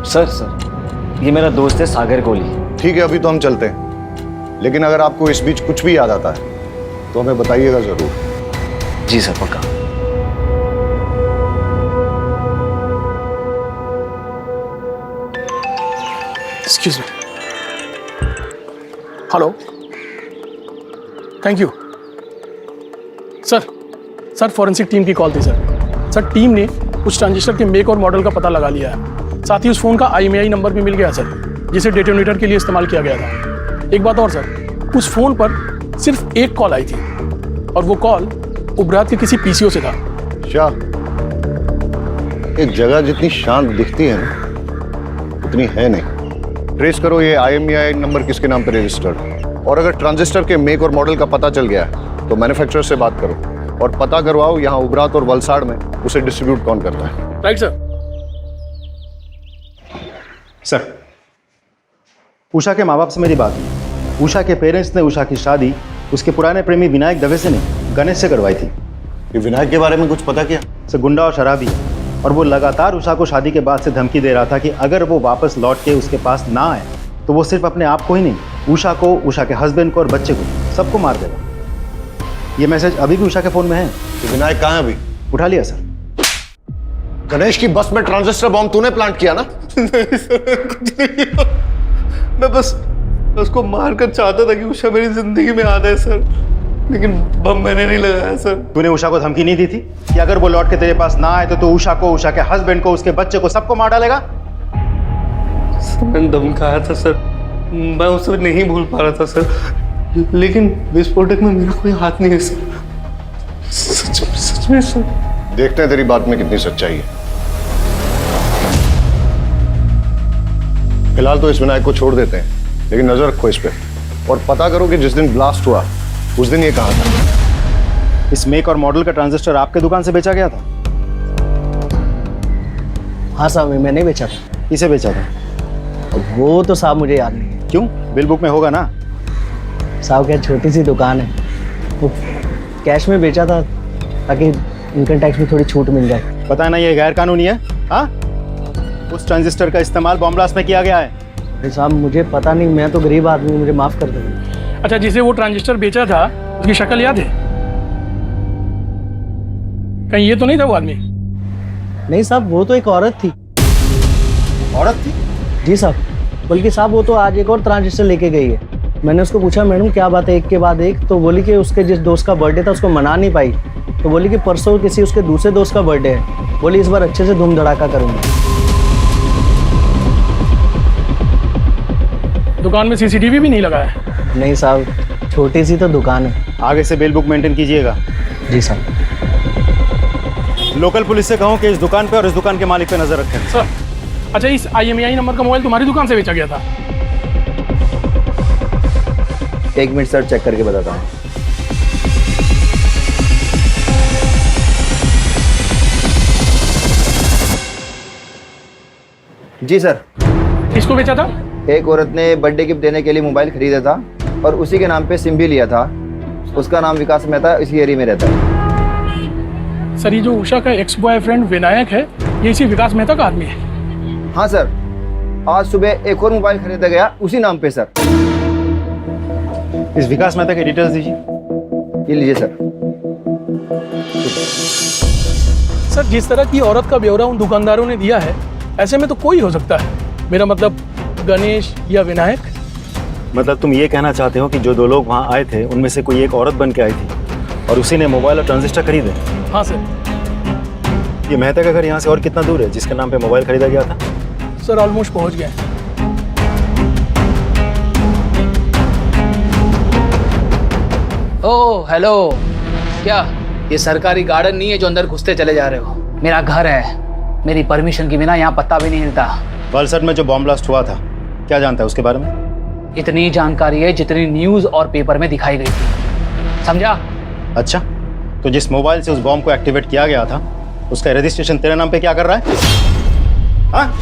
सर ये मेरा दोस्त है सागर कोहली। ठीक है, अभी तो हम चलते हैं, लेकिन अगर आपको इस बीच कुछ भी याद आता है तो हमें बताइएगा जरूर। जी सर, पक्का। Excuse me. Hello, thank you sir forensic team की कॉल थी सर। टीम ने उस ट्रांजिस्टर के मेक और मॉडल का पता लगा लिया है। साथ ही उस फोन का IMEI नंबर भी मिल गया सर, जिसे डेटोनेटर के लिए इस्तेमाल किया गया था। एक बात और सर, उस फोन पर सिर्फ एक कॉल आई थी और वो कॉल उबरात के किसी PCO से था। शाह, एक जगह जितनी शांत दिखती है ना, उतनी है नहीं। ट्रेस करो ये IMEI नंबर किसके नाम पर रजिस्टर्ड, और अगर ट्रांजिस्टर के मेक और मॉडल का पता चल गया है तो मैन्युफैक्चरर से बात करो और पता करवाओ यहाँ उबरात और वलसाड़ में उसे डिस्ट्रीब्यूट कौन करता है। Right sir. सर, उषा के माँ बाप से मेरी बात हुई। उषा के पेरेंट्स ने उषा की शादी उसके पुराने प्रेमी विनायक दवे से नहीं, गणेश से करवाई थी। ये विनायक के बारे में कुछ पता किया? सर, गुंडा और शराबी, और वो लगातार उषा को शादी के बाद से धमकी दे रहा था कि अगर वो वापस लौट के उसके पास ना आए तो वो सिर्फ अपने आप को ही नहीं, उषा को, उषा के हस्बैंड को और बच्चे को, सबको मार देगा। ये मैसेज अभी भी उषा के फोन में है। तो विनायक कहाँ है अभी? उठा लिया सर। गणेश की बस में ट्रांजिस्टर बॉम्ब तूने प्लांट किया ना? नहीं सर, कुछ नहीं किया। मैं बस उसको मारकर चाहता था कि उषा मेरी जिंदगी में आ जाए सर, लेकिन बम मैंने नहीं लगाया सर। तूने उषा को धमकी नहीं दी थी कि अगर वो लौट के तेरे पास ना आए तो तू उषा को, उषा के हस्बैंड को, उसके बच्चे को, सबको मार डालेगा? सर, मैंने धमकाया था सर, मैं उसे नहीं भूल पा रहा था सर, लेकिन विस्फोटक में मेरा कोई हाथ नहीं है सर। सच में सर। देखते हैं तेरी बात में कितनी सच्चाई है। फिलहाल तो इस विनायक को छोड़ देते हैं, लेकिन नजर रखो इस पे और पता करो कि जिस दिन ब्लास्ट हुआ उस दिन ये कहाँ था। इस मेक और मॉडल का ट्रांजिस्टर आपके दुकान से बेचा गया था? हाँ साहब, मैंने बेचा था। किसे बेचा था? वो तो साहब मुझे याद नहीं है। क्यों? बिल बुक में होगा ना। साहब क्या छोटी सी दुकान है, वो कैश में बेचा था ताकि इनकम टैक्स में थोड़ी छूट मिल जाए। पता है ना ये गैर कानूनी है। हाँ, उस ट्रांजिस्टर का इस्तेमाल बॉम्ब ब्लास्ट में किया गया है। अरे साहब मुझे पता नहीं, मैं तो गरीब आदमी हूँ, मुझे माफ कर दो। अच्छा, जिसे वो ट्रांजिस्टर बेचा था उसकी शक्ल याद है? कहीं ये तो नहीं था वो आदमी? नहीं साहब, वो तो एक औरत थी। औरत थी? जी साहब, बल्कि साहब वो तो आज एक और ट्रांजिस्टर लेके गई है। मैंने उसको पूछा मैडम क्या बात है एक के बाद एक, तो बोली कि उसके जिस दोस्त का बर्थडे था उसको मना नहीं पाई, तो बोली कि परसों किसी उसके दूसरे दोस्त का बर्थडे है, बोली इस बार अच्छे से धूम धड़ाका करूँगी। दुकान में CCTV भी नहीं लगा है? नहीं साहब, छोटी सी तो दुकान है। आगे से बिल बुक मेंटेन कीजिएगा। जी साहब। लोकल पुलिस से कहो कि इस दुकान पे और इस दुकान के मालिक पे नजर रखें। सर, अच्छा इस IMEI नंबर का मोबाइल तुम्हारी दुकान से बेचा गया था? एक मिनट सर, चेक करके बताता हूँ। जी सर। किसको बेचा था? एक औरत ने बर्थडे गिफ्ट देने के लिए मोबाइल खरीदा था और उसी के नाम पे सिम भी लिया था। उसका नाम विकास मेहता, इसी एरिया में रहता है। सर, ये जो उषा का एक्स बॉयफ्रेंड विनायक है, ये इसी विकास मेहता का आदमी है? हाँ सर, आज सुबह एक और मोबाइल खरीदा गया उसी नाम पे सर। इस विकास मेहता के डिटेल्स दीजिए। ये लीजिए सर। सर, जिस तरह की औरत का ब्यौरा उन दुकानदारों ने दिया है, ऐसे में तो कोई हो सकता है। मेरा मतलब गणेश या विनायक। मतलब तुम ये कहना चाहते हो कि जो दो लोग वहाँ आए थे उनमें से कोई एक औरत बन के आई थी और उसी ने मोबाइल और ट्रांजिस्टर खरीदे? हाँ सर। ये मेहता का घर यहाँ से और कितना दूर है जिसके नाम पे मोबाइल खरीदा गया था? सर, ऑलमोस्ट पहुँच गए। ओह हेलो, क्या ये सरकारी गार्डन नहीं है जो अंदर घुसते चले जा रहे हो? मेरा घर है, मेरी परमिशन के बिना यहाँ पत्ता भी नहीं हिलता। वलसड में जो बॉम्ब ब्लास्ट हुआ था, क्या जानता है उसके बारे में? इतनी जानकारी है जितनी न्यूज़ और पेपर में दिखाई गई थी, समझा? अच्छा, तो जिस मोबाइल से उस बॉम्ब को एक्टिवेट किया गया था उसका रजिस्ट्रेशन तेरे नाम पे क्या कर रहा है? हाँ?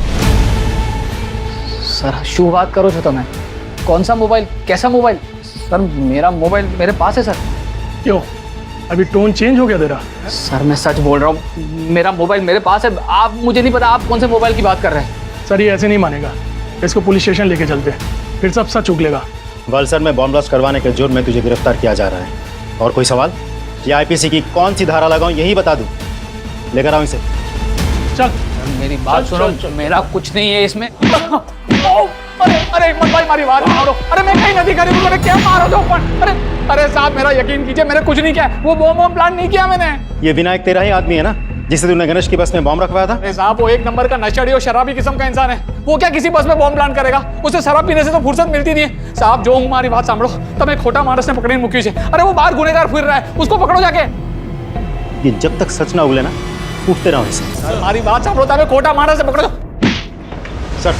सर, शुरुआत करो जो मैं। कौन सा मोबाइल, कैसा मोबाइल? सर, मेरा मोबाइल मेरे पास है सर। क्यों, अभी टोन चेंज हो गया तेरा? सर, मैं सच बोल रहा हूँ, मेरा मोबाइल मेरे पास है। आप, मुझे नहीं पता आप कौन से मोबाइल की बात कर रहे हैं। सर ये ऐसे नहीं मानेगा, इसको पुलिस स्टेशन लेके चलते हैं, फिर सब सच उगलेगा। वलसर में बॉम्ब ब्लास्ट करवाने के जुर्म में तुझे गिरफ्तार किया जा रहा है। और कोई सवाल? ये आईपीसी की कौन सी धारा लगाऊं यही बता दूं। लेकर आओ इसे। चल मेरी बात सुनो, मेरा कुछ नहीं है इसमें। अरे अरे हिम्मत भाई मारी बात मारो। अरे मैं कहीं नहीं करी, मैंने क्या मारा जो अरे अरे साहब मेरा यकीन कीजिए, मैंने कुछ नहीं किया, वो बॉम्ब प्लान नहीं किया मैंने। ये विनायक तेरा ही आदमी है ना, जिसे तूने गणेश की बस में बॉम्ब रखवाया था? अरे साहब वो एक नंबर का नशेड़ी और शराबी किस्म का इंसान है, वो क्या किसी बस में बॉम्ब प्लान करेगा? उसे शराब पीने से तो फुर्सत मिलती नहीं है। साहब जो हमारी बात सांभो, तब खोटा मानस ने पकड़ी मुक्की से। अरे वो बाहर गुनेगार फिर रहा है, उसको पकड़ो जाके। ये जब तक सच ना उगले ना, उठते रहो इसे। हमारी बात सांभो, तब खोटा मानस से पकड़ो। सर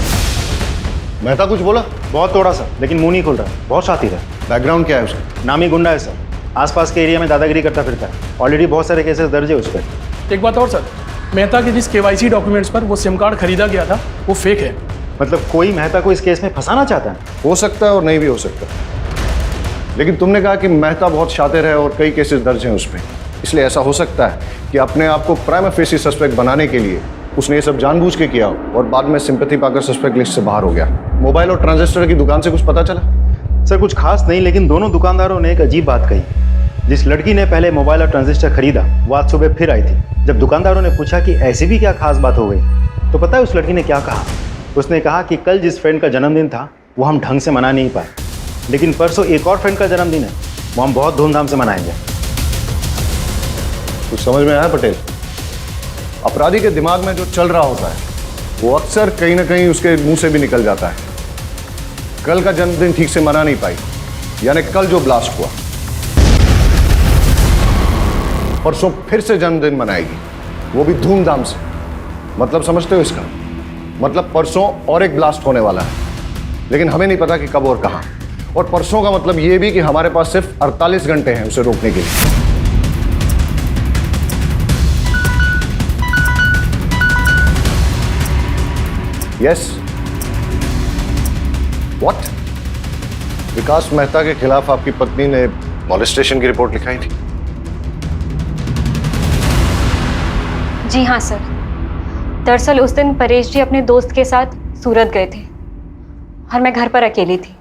मेहता कुछ बोला? बहुत तोड़ा सर, लेकिन मुंह नहीं खुल रहा। बहुत शातिर है। बैकग्राउंड क्या है उसका? नामी गुंडा है सर, आसपास के एरिया में दादागिरी करता फिरता है। ऑलरेडी बहुत सारे केसेस दर्ज है उस पर। एक बात और सर, मेहता के जिस केवाईसी डॉक्यूमेंट्स पर वो सिम कार्ड खरीदा गया था वो फेक है। मतलब कोई मेहता को इस केस में फंसाना चाहता है? हो सकता है और नहीं भी हो सकता, लेकिन तुमने कहा कि मेहता बहुत शातिर है और कई केसेस दर्ज हैं उस पर, इसलिए ऐसा हो सकता है कि अपने आप को प्राइमा फेसी सस्पेक्ट बनाने के लिए उसने ये सब जानबूझ के किया और बाद में सिंपैथी पाकर सस्पेक्ट लिस्ट से बाहर हो गया। मोबाइल और ट्रांजिस्टर की दुकान से कुछ पता चला? सर कुछ खास नहीं, लेकिन दोनों दुकानदारों ने एक अजीब बात कही। जिस लड़की ने पहले मोबाइल और ट्रांजिस्टर खरीदा वो आज सुबह फिर आई थी। जब दुकानदारों ने पूछा कि ऐसी भी क्या खास बात हो गई, तो पता है उस लड़की ने क्या कहा? उसने कहा कि कल जिस फ्रेंड का जन्मदिन था वो हम ढंग से मना नहीं पाए, लेकिन परसों एक और फ्रेंड का जन्मदिन है, वो हम बहुत धूमधाम से मनाएंगे। कुछ समझ में आया पटेल? अपराधी के दिमाग में जो चल रहा होता है वो अक्सर कहीं ना कहीं उसके मुंह से भी निकल जाता है। कल का जन्मदिन ठीक से मना नहीं पाई, यानी कल जो ब्लास्ट हुआ, परसों फिर से जन्मदिन मनाएगी, वो भी धूमधाम से। मतलब समझते हो इसका? मतलब परसों और एक ब्लास्ट होने वाला है, लेकिन हमें नहीं पता कि कब और कहां। और परसों का मतलब यह भी कि हमारे पास सिर्फ 48 घंटे हैं उसे रोकने के लिए। Yes what? विकास मेहता के खिलाफ आपकी पत्नी ने मॉलेस्टेशन की रिपोर्ट लिखाई थी? जी हाँ सर, दरअसल उस दिन परेश जी अपने दोस्त के साथ सूरत गए थे और मैं घर पर अकेली थी।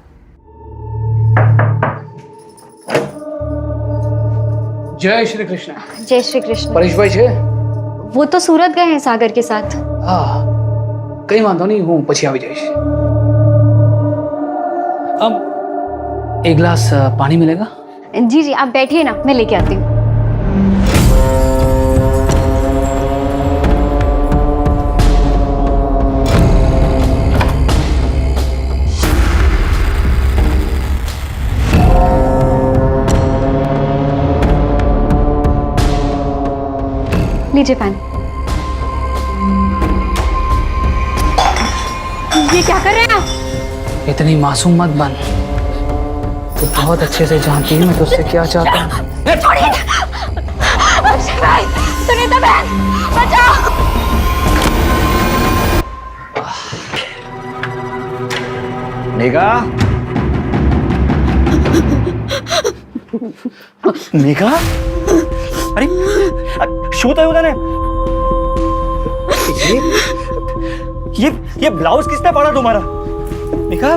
जय श्री कृष्ण। जय श्री कृष्ण। परेश भाई छे? वो तो सूरत गए हैं सागर के साथ। हाँ कहीं वांधो नहीं, हूँ પછી આવી જઈશ। अब एक गिलास पानी मिलेगा? जी जी आप बैठिए ना, मैं लेके आती हूँ। लीजिए पानी। ये क्या कर रहे हैं आप? इतनी मासूम मत बन, तो बहुत अच्छे से जानती है मैं तुझसे क्या चाहता हूँ। सुनीता बहन बचाओ। मेघा, मेघा, अरे શું થયું તને? ये ब्लाउज किसने पड़ा तुम्हारा? मेघा,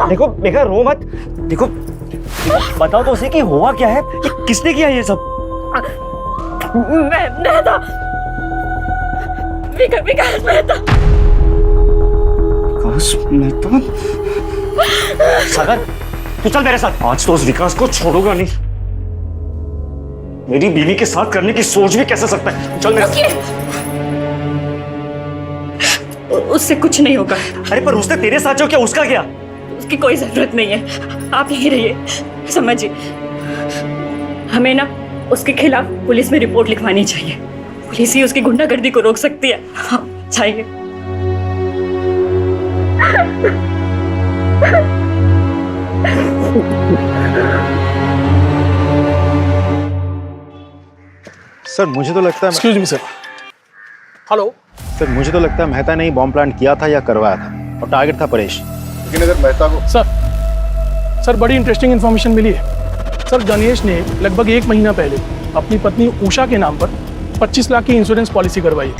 देखो मेघा रो मत। देखो बताओ तो सही कि हुआ क्या है, ये किसने किया ये सब? मेहता, विकास मेहता। विकास मेहता? सागर तू चल मेरे साथ। आज तो उस विकास को छोड़ूंगा नहीं। मेरी बीवी के साथ करने की सोच भी कैसे सकता है? चल मेरे साथ। उससे कुछ नहीं होगा। अरे पर उसने तेरे साथ जो किया उसका क्या? उसकी कोई जरूरत नहीं है, आप यहीं रहिए। समझिए, हमें ना उसके खिलाफ पुलिस में रिपोर्ट लिखवानी चाहिए। पुलिस ही उसकी गुंडागर्दी को रोक सकती है। हाँ, चाहिए। सर मुझे तो लगता है excuse me sir. Hello sir, मुझे तो लगता है मेहता ने ही बॉम्ब प्लांट किया था या करवाया था, और टारगेट था परेश। लेकिन अगर मेहता को सर बड़ी इंटरेस्टिंग इन्फॉर्मेशन मिली है। सर गणेश ने लगभग 1 महीना पहले अपनी पत्नी उषा के नाम पर 25 लाख की इंश्योरेंस पॉलिसी करवाई।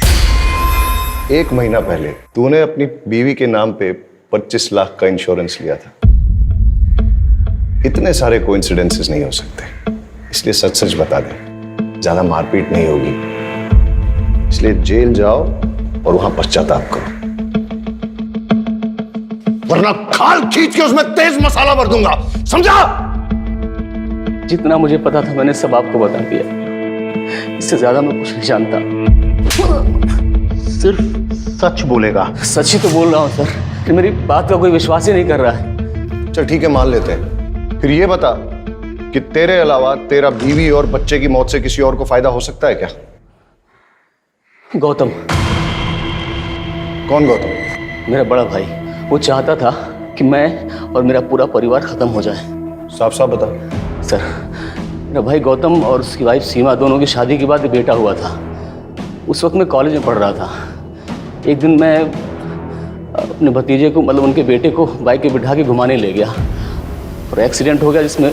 1 महीना पहले तूने अपनी बीवी के नाम पे 25 लाख का इंश्योरेंस लिया था। इतने सारे कोइंसिडेंसेस नहीं हो सकते, इसलिए सच सच बता दे, ज्यादा मारपीट नहीं होगी। इसलिए जेल जाओ और वहां पश्चाताप करो, वरना खाल खींच के उसमें तेज मसाला भर दूंगा, समझा? जितना मुझे पता था मैंने सब आपको बता दिया, इससे ज्यादा मैं कुछ नहीं जानता। सिर्फ सच बोलेगा। सच ही तो बोल रहा हूँ सर, कि मेरी बात का कोई विश्वास ही नहीं कर रहा है। चल ठीक है, मान लेते हैं। फिर ये बता कि तेरे अलावा तेरा बीवी और बच्चे की मौत से किसी और को फायदा हो सकता है क्या? गौतम। कौन गौतम? मेरा बड़ा भाई। वो चाहता था कि मैं और मेरा पूरा परिवार खत्म हो जाए। साफ साफ बता। सर, मेरा भाई गौतम और उसकी वाइफ सीमा दोनों की शादी के बाद बेटा हुआ था। उस वक्त मैं कॉलेज में पढ़ रहा था। एक दिन मैं अपने भतीजे को, मतलब उनके बेटे को बाइक पे बिठा के घुमाने ले गया और एक्सीडेंट हो गया जिसमें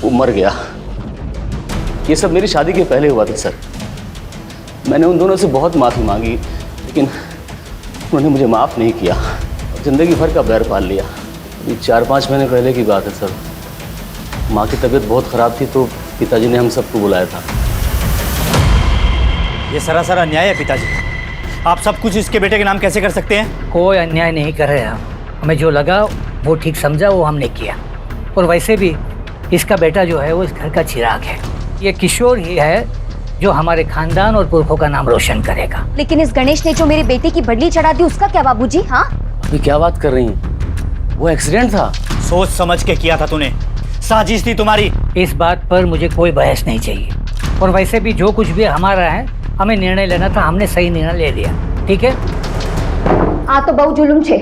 वो मर गया। ये सब मेरी शादी के पहले हुआ था सर। मैंने उन दोनों से बहुत माफ़ी मांगी, लेकिन उन्होंने मुझे माफ़ नहीं किया। ज़िंदगी भर का बैर पाल लिया। अभी 4-5 महीने पहले की बात है सर। माँ की तबीयत बहुत ख़राब थी तो पिताजी ने हम सबको बुलाया था। ये सरासर अन्याय है पिताजी। आप सब कुछ इसके बेटे के नाम कैसे कर सकते हैं? कोई अन्याय नहीं कर रहे हम। हमें जो लगा वो ठीक समझा, वो हमने किया। और वैसे भी इसका बेटा जो है वो इस घर का चिराग है। ये किशोर ही है जो हमारे खानदान और पुरखों का नाम रोशन करेगा। लेकिन इस गणेश ने जो मेरे बेटे की बदली चढ़ा दी, उसका क्या बाबूजी? हाँ, अभी क्या बात कर रही हैं? वो एक्सीडेंट था। सोच समझ के किया था तूने, साजिश थी तुम्हारी। इस बात पर मुझे कोई बहस नहीं चाहिए। और वैसे भी जो कुछ भी हमारा है, हमें निर्णय लेना था, हमने सही निर्णय ले लिया। ठीक है? आ तो बहु जुलुम छे।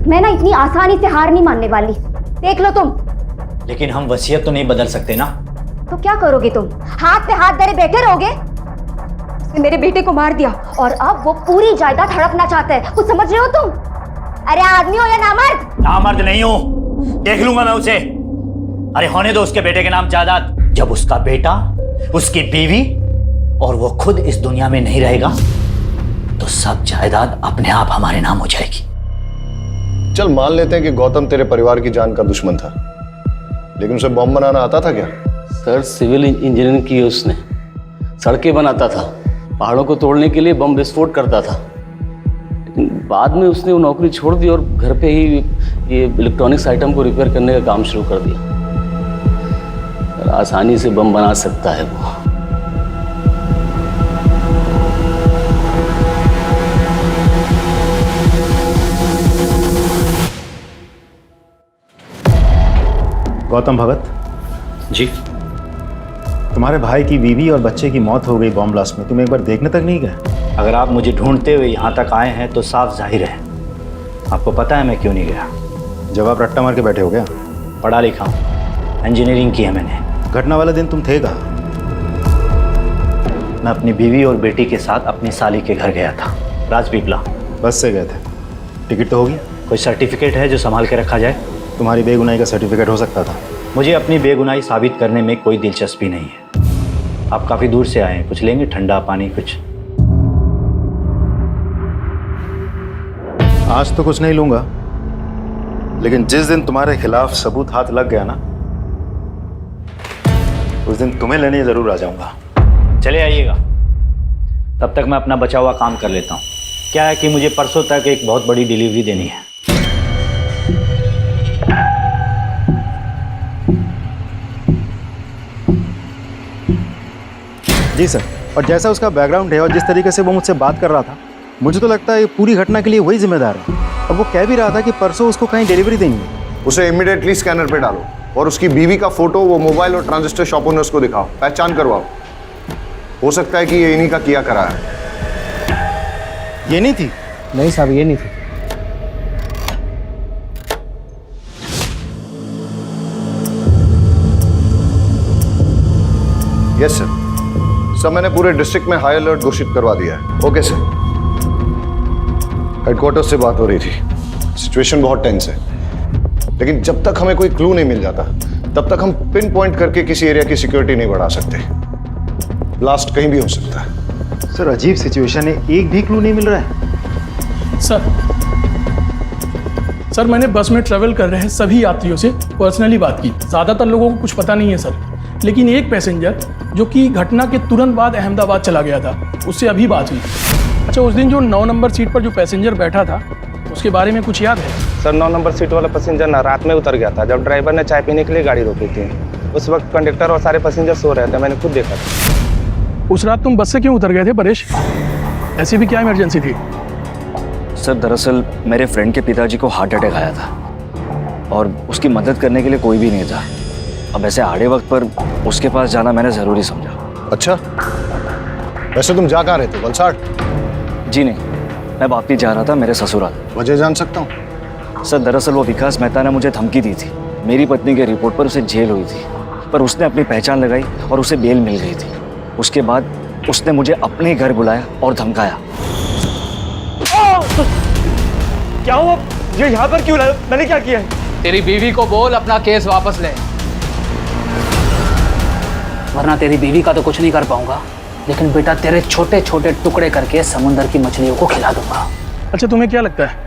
मैं ना इतनी आसानी से हार नहीं मानने वाली। देख लो तुम। लेकिन हम वसीयत तो नहीं बदल सकते ना। तो क्या करोगे तुम? हाथ पे हाथ धरे बैठे रहोगे? उसने मेरे बेटे को मार दिया और अब वो पूरी जायदाद हड़पना चाहता है। कुछ समझ रहे हो तुम? अरे आदमी हो या नामर्द? नामर्द नहीं हूं, देख लूंगा मैं उसे। अरे होने दो उसके बेटे के नाम जायदाद। जब उसका बेटा, उसकी बीवी और वो खुद इस दुनिया में नहीं रहेगा तो सब जायदाद अपने आप हमारे नाम हो जाएगी। चल मान लेते हैं कि गौतम तेरे परिवार की जान का दुश्मन था, लेकिन उसे बॉम्ब बनाना आता था क्या? सर, सिविल इंजीनियरिंग की उसने। सड़कें बनाता था, पहाड़ों को तोड़ने के लिए बम विस्फोट करता था। लेकिन बाद में उसने वो नौकरी छोड़ दी और घर पे ही ये इलेक्ट्रॉनिक्स आइटम को रिपेयर करने का काम शुरू कर दिया। सर, आसानी से बम बना सकता है वो। गौतम भगत जी, तुम्हारे भाई की बीवी और बच्चे की मौत हो गई बॉम्ब ब्लास्ट में। तुम एक बार देखने तक नहीं गए? अगर आप मुझे ढूंढते हुए यहाँ तक आए हैं तो साफ जाहिर है आपको पता है मैं क्यों नहीं गया। जब आप रट्टा मार के बैठे हो गया? पढ़ा लिखा हूँ, इंजीनियरिंग की है मैंने। घटना वाले दिन तुम थे कहाँ? मैं अपनी बीवी और बेटी के साथ अपनी साली के घर गया था, राजपीपला। बस से गए थे? टिकट तो होगी? कोई सर्टिफिकेट है जो संभाल के रखा जाए? तुम्हारी बेगुनाही का सर्टिफिकेट हो सकता था। मुझे अपनी बेगुनाही साबित करने में कोई दिलचस्पी नहीं है। आप काफ़ी दूर से आए हैं, कुछ लेंगे? ठंडा पानी कुछ? आज तो कुछ नहीं लूंगा, लेकिन जिस दिन तुम्हारे खिलाफ सबूत हाथ लग गया ना, उस दिन तुम्हें लेने जरूर आ जाऊंगा। चले आइएगा, तब तक मैं अपना बचा हुआ काम कर लेता हूँ। क्या है कि मुझे परसों तक एक बहुत बड़ी डिलीवरी देनी है। जी सर। और जैसा उसका बैकग्राउंड है और जिस तरीके से वो मुझसे बात कर रहा था, मुझे तो लगता है ये पूरी घटना के लिए वही जिम्मेदार है। और वो कह भी रहा था कि परसों उसको कहीं डिलीवरी देनी है। उसे इमीडिएटली स्कैनर पे डालो और उसकी बीवी का फोटो वो मोबाइल और ट्रांजिस्टर शॉप ओनर्स को दिखाओ, पहचान करवाओ। हो सकता है कि ये इन्हीं का किया करा है। ये नहीं थी? नहीं साहब, ये नहीं थी। Yes sir. सर, मैंने पूरे डिस्ट्रिक्ट में हाई अलर्ट घोषित करवा दिया है। Okay sir. हेडक्वार्टर्स से बात हो रही थी, सिचुएशन बहुत टेंस है, लेकिन जब तक हमें कोई क्लू नहीं मिल जाता तब तक हम पिन पॉइंट करके किसी एरिया की सिक्योरिटी नहीं बढ़ा सकते। ब्लास्ट कहीं भी हो सकता है। सर अजीब सिचुएशन है, एक भी क्लू नहीं मिल रहा है। सर मैंने बस में ट्रेवल कर रहे हैं सभी यात्रियों से पर्सनली बात की। ज़्यादातर लोगों को कुछ पता नहीं है सर, लेकिन एक पैसेंजर जो कि घटना के तुरंत बाद अहमदाबाद चला गया था, उससे अभी बात हुई। अच्छा, उस दिन जो 9 नंबर सीट पर जो पैसेंजर बैठा था उसके बारे में कुछ याद है? सर 9 नंबर सीट वाला पैसेंजर ना रात में उतर गया था जब ड्राइवर ने चाय पीने के लिए गाड़ी रोकी थी। उस वक्त कंडक्टर और सारे पैसेंजर सो रहे थे, मैंने खुद देखा था। उस रात तुम बस से क्यों उतर गए थे परेश? ऐसी भी क्या इमरजेंसी थी? सर दरअसल मेरे फ्रेंड के पिताजी को हार्ट अटैक आया था और उसकी मदद करने के लिए कोई भी नहीं था। अब ऐसे आड़े वक्त पर उसके पास जाना मैंने ज़रूरी समझा। अच्छा, वैसे तुम जा कहाँ रहे थे? वलसाड? जी नहीं, मैं वापस जा रहा था मेरे ससुराल। वजह जान सकता हूँ? सर दरअसल वो विकास मेहता ने मुझे धमकी दी थी। मेरी पत्नी के रिपोर्ट पर उसे जेल हुई थी, पर उसने अपनी पहचान लगाई और उसे बेल मिल गई थी। उसके बाद उसने मुझे अपने घर बुलाया और धमकाया। क्या हुआ? ये यहाँ पर क्यों लाया? मैंने क्या किया है? तेरी बीवी को बोल अपना केस वापस ले, वरना तेरी बीवी का तो कुछ नहीं कर पाऊंगा, लेकिन बेटा तेरे छोटे छोटे टुकड़े करके समुंदर की मछलियों को खिला दूंगा। अच्छा, तुम्हें क्या लगता है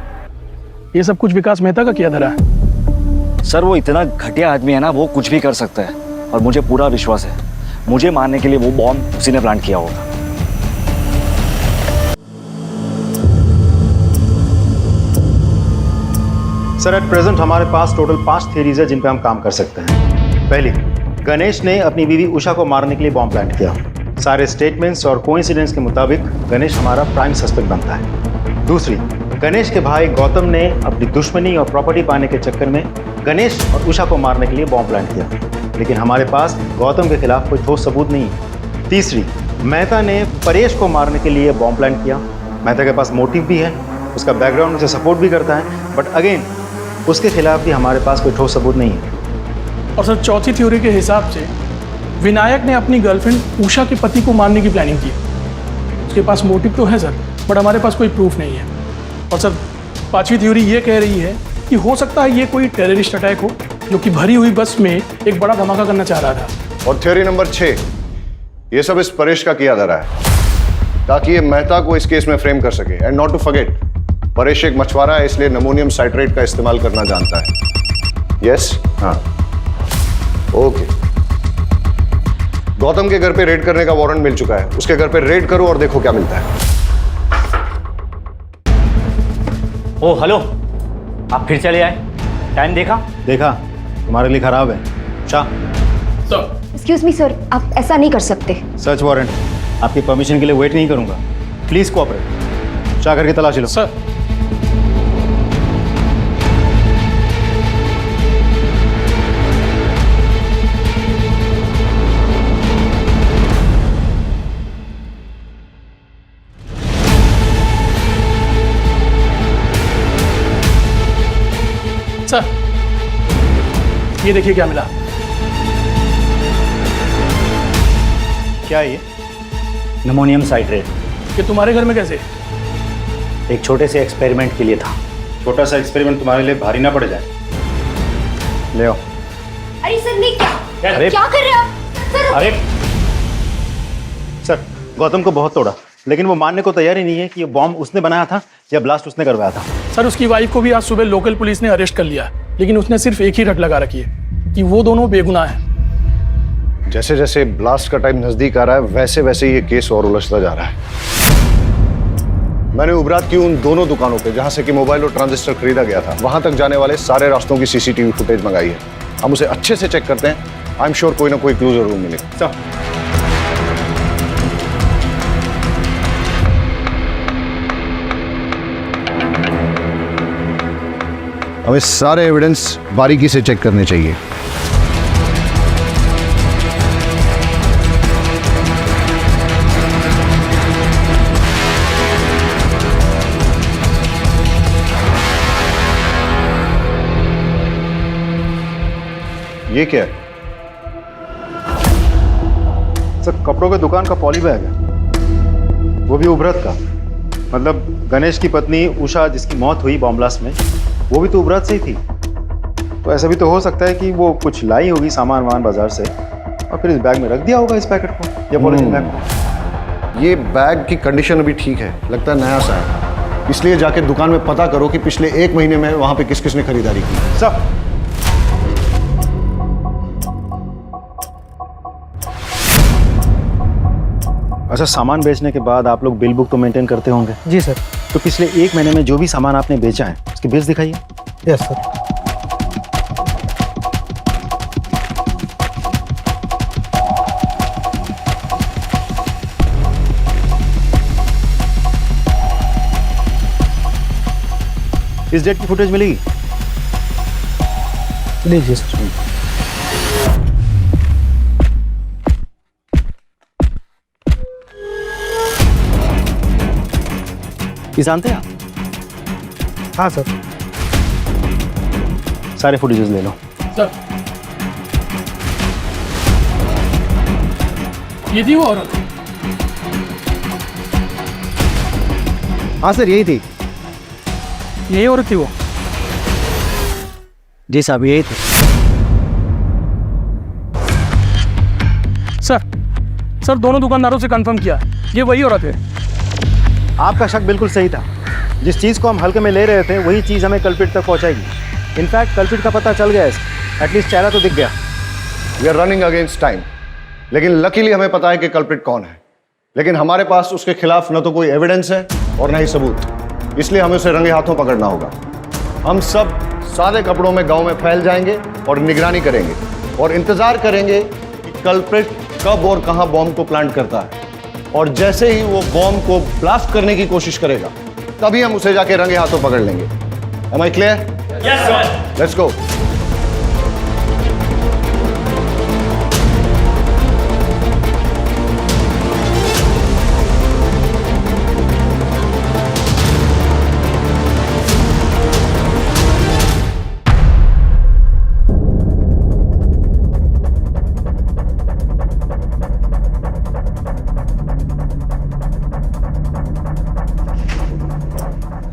ये सब कुछ विकास मेहता का किया धरा है? सर वो इतना घटिया आदमी है ना, वो कुछ भी कर सकता है और मुझे पूरा विश्वास है मुझे मारने के लिए वो बॉम्ब उसी ने प्लांट किया होगा। सर एट प्रेजेंट हमारे पास टोटल 5 थियरीज है जिन पे हम काम कर सकते हैं। पहली, गणेश ने अपनी बीवी उषा को मारने के लिए बॉम्ब प्लांट किया। सारे स्टेटमेंट्स और कोइंसिडेंस के मुताबिक गणेश हमारा प्राइम सस्पेक्ट बनता है। दूसरी, गणेश के भाई गौतम ने अपनी दुश्मनी और प्रॉपर्टी पाने के चक्कर में गणेश और उषा को मारने के लिए बॉम्ब प्लांट किया, लेकिन हमारे पास गौतम के खिलाफ कोई ठोस सबूत नहीं है। तीसरी, मेहता ने परेश को मारने के लिए बॉम्ब प्लांट किया। मेहता के पास मोटिव भी है, उसका बैकग्राउंड उसे सपोर्ट भी करता है, बट अगेन उसके खिलाफ भी हमारे पास कोई ठोस सबूत नहीं है। और सर चौथी थ्योरी के हिसाब से विनायक ने अपनी गर्लफ्रेंड उषा के पति को मारने की प्लानिंग की। उसके पास मोटिव तो है सर, बट हमारे पास कोई प्रूफ नहीं है। और सर पांचवी थ्योरी ये कह रही है कि हो सकता है ये कोई टेररिस्ट अटैक हो जो कि भरी हुई बस में एक बड़ा धमाका करना चाह रहा था। और थ्योरी नंबर 6, ये सब इस परेश का किया धरा है ताकि ये मेहता को इस केस में फ्रेम कर सके। And not to forget, Paresh एक मछुआरा है, इसलिए अमोनियम साइट्रेट का इस्तेमाल करना जानता है। यस? हाँ, ओके। गौतम के घर पे रेड करने का वारंट मिल चुका है, उसके घर पे रेड करो और देखो क्या मिलता है। ओ हेलो, आप फिर चले आए? टाइम देखा? देखा, तुम्हारे लिए खराब है। शाह। एक्सक्यूज मी सर, आप ऐसा नहीं कर सकते। सर्च वारंट, आपकी परमिशन के लिए वेट नहीं करूंगा। Please cooperate. शाह करके तलाशी लो। सर सर ये देखिए क्या मिला। क्या ये? Ammonium citrate. ये तुम्हारे घर में कैसे? एक छोटे से एक्सपेरिमेंट के लिए था। छोटा सा एक्सपेरिमेंट तुम्हारे लिए भारी ना पड़ जाए। ले आओ। अरे सर नहीं, अरे क्या कर रहे हो आप? सर अरे सर, गौतम को बहुत तोड़ा, लेकिन वो मानने को तैयार ही नहीं है कि ये बॉम्ब उसने बनाया था या ब्लास्ट उसने करवाया था। सर उसकी वाइफ को भी आज सुबह लोकल पुलिस ने अरेस्ट कर लिया, लेकिन उसने सिर्फ एक ही रट लगा रखी है कि वो दोनों बेगुनाह हैं। जैसे जैसे ब्लास्ट का टाइम नजदीक आ रहा है वैसे वैसे ये केस और उलझता जा रहा है। मैंने उबरात की उन दोनों दुकानों पे जहां से कि मोबाइल और ट्रांजिस्टर खरीदा गया था, वहां तक जाने वाले सारे रास्तों की सीसीटीवी फुटेज मंगाई है। हम उसे अच्छे से चेक करते हैं, आई एम श्योर कोई ना कोई क्लू जरूर मिलेगा। हमें सारे एविडेंस बारीकी से चेक करने चाहिए। ये क्या है? सर कपड़ों के दुकान का पॉली बैग है, वो भी उभरत का। मतलब गणेश की पत्नी उषा जिसकी मौत हुई बॉम्ब ब्लास्ट में, वो भी तो उभरत से ही थी। तो ऐसा भी तो हो सकता है कि वो कुछ लाई होगी सामान वामान बाजार से और फिर इस बैग में रख दिया होगा इस पैकेट को। ये पॉलिथीन बैग, ये बैग की कंडीशन अभी ठीक है, लगता है नया सा है, इसलिए जाके दुकान में पता करो कि पिछले 1 महीने में वहां पे किस किस ने खरीदारी की। सब अच्छा, सामान बेचने के बाद आप लोग बिल बुक तो मेंटेन करते होंगे? जी सर। तो पिछले 1 महीने में जो भी सामान आपने बेचा है उसके बिल्स दिखाइए। Yes sir. इस डेट की फुटेज मिलेगी? लीजिए सर। ये जानते हैं आप? हाँ सर। सारे फुटेजेस ले लो। सर, ये थी वो औरत? हाँ सर, यही थी। यही औरत थी वो? जी साहब, यही थी। सर दोनों दुकानदारों से कंफर्म किया, ये वही औरत है। आपका शक बिल्कुल सही था। जिस चीज़ को हम हल्के में ले रहे थे वही चीज़ हमें कल्प्रिट तक पहुंचाएगी। इनफैक्ट कल्प्रिट का पता चल गया है, एटलीस्ट चेहरा तो दिख गया। We are running against time, लेकिन लकीली हमें पता है कि कल्प्रिट कौन है, लेकिन हमारे पास उसके खिलाफ न तो कोई एविडेंस है और न ही सबूत, इसलिए हमें उसे रंगे हाथों पकड़ना होगा। हम सब सादे कपड़ों में गांव में फैल जाएंगे और निगरानी करेंगे और इंतजार करेंगे कि कल्प्रिट कब और कहां बॉम्ब को प्लांट करता है, और जैसे ही वो बॉम्ब को ब्लास्ट करने की कोशिश करेगा तभी हम उसे जाके रंगे हाथों पकड़ लेंगे। Am I clear? Yes, sir. Let's go.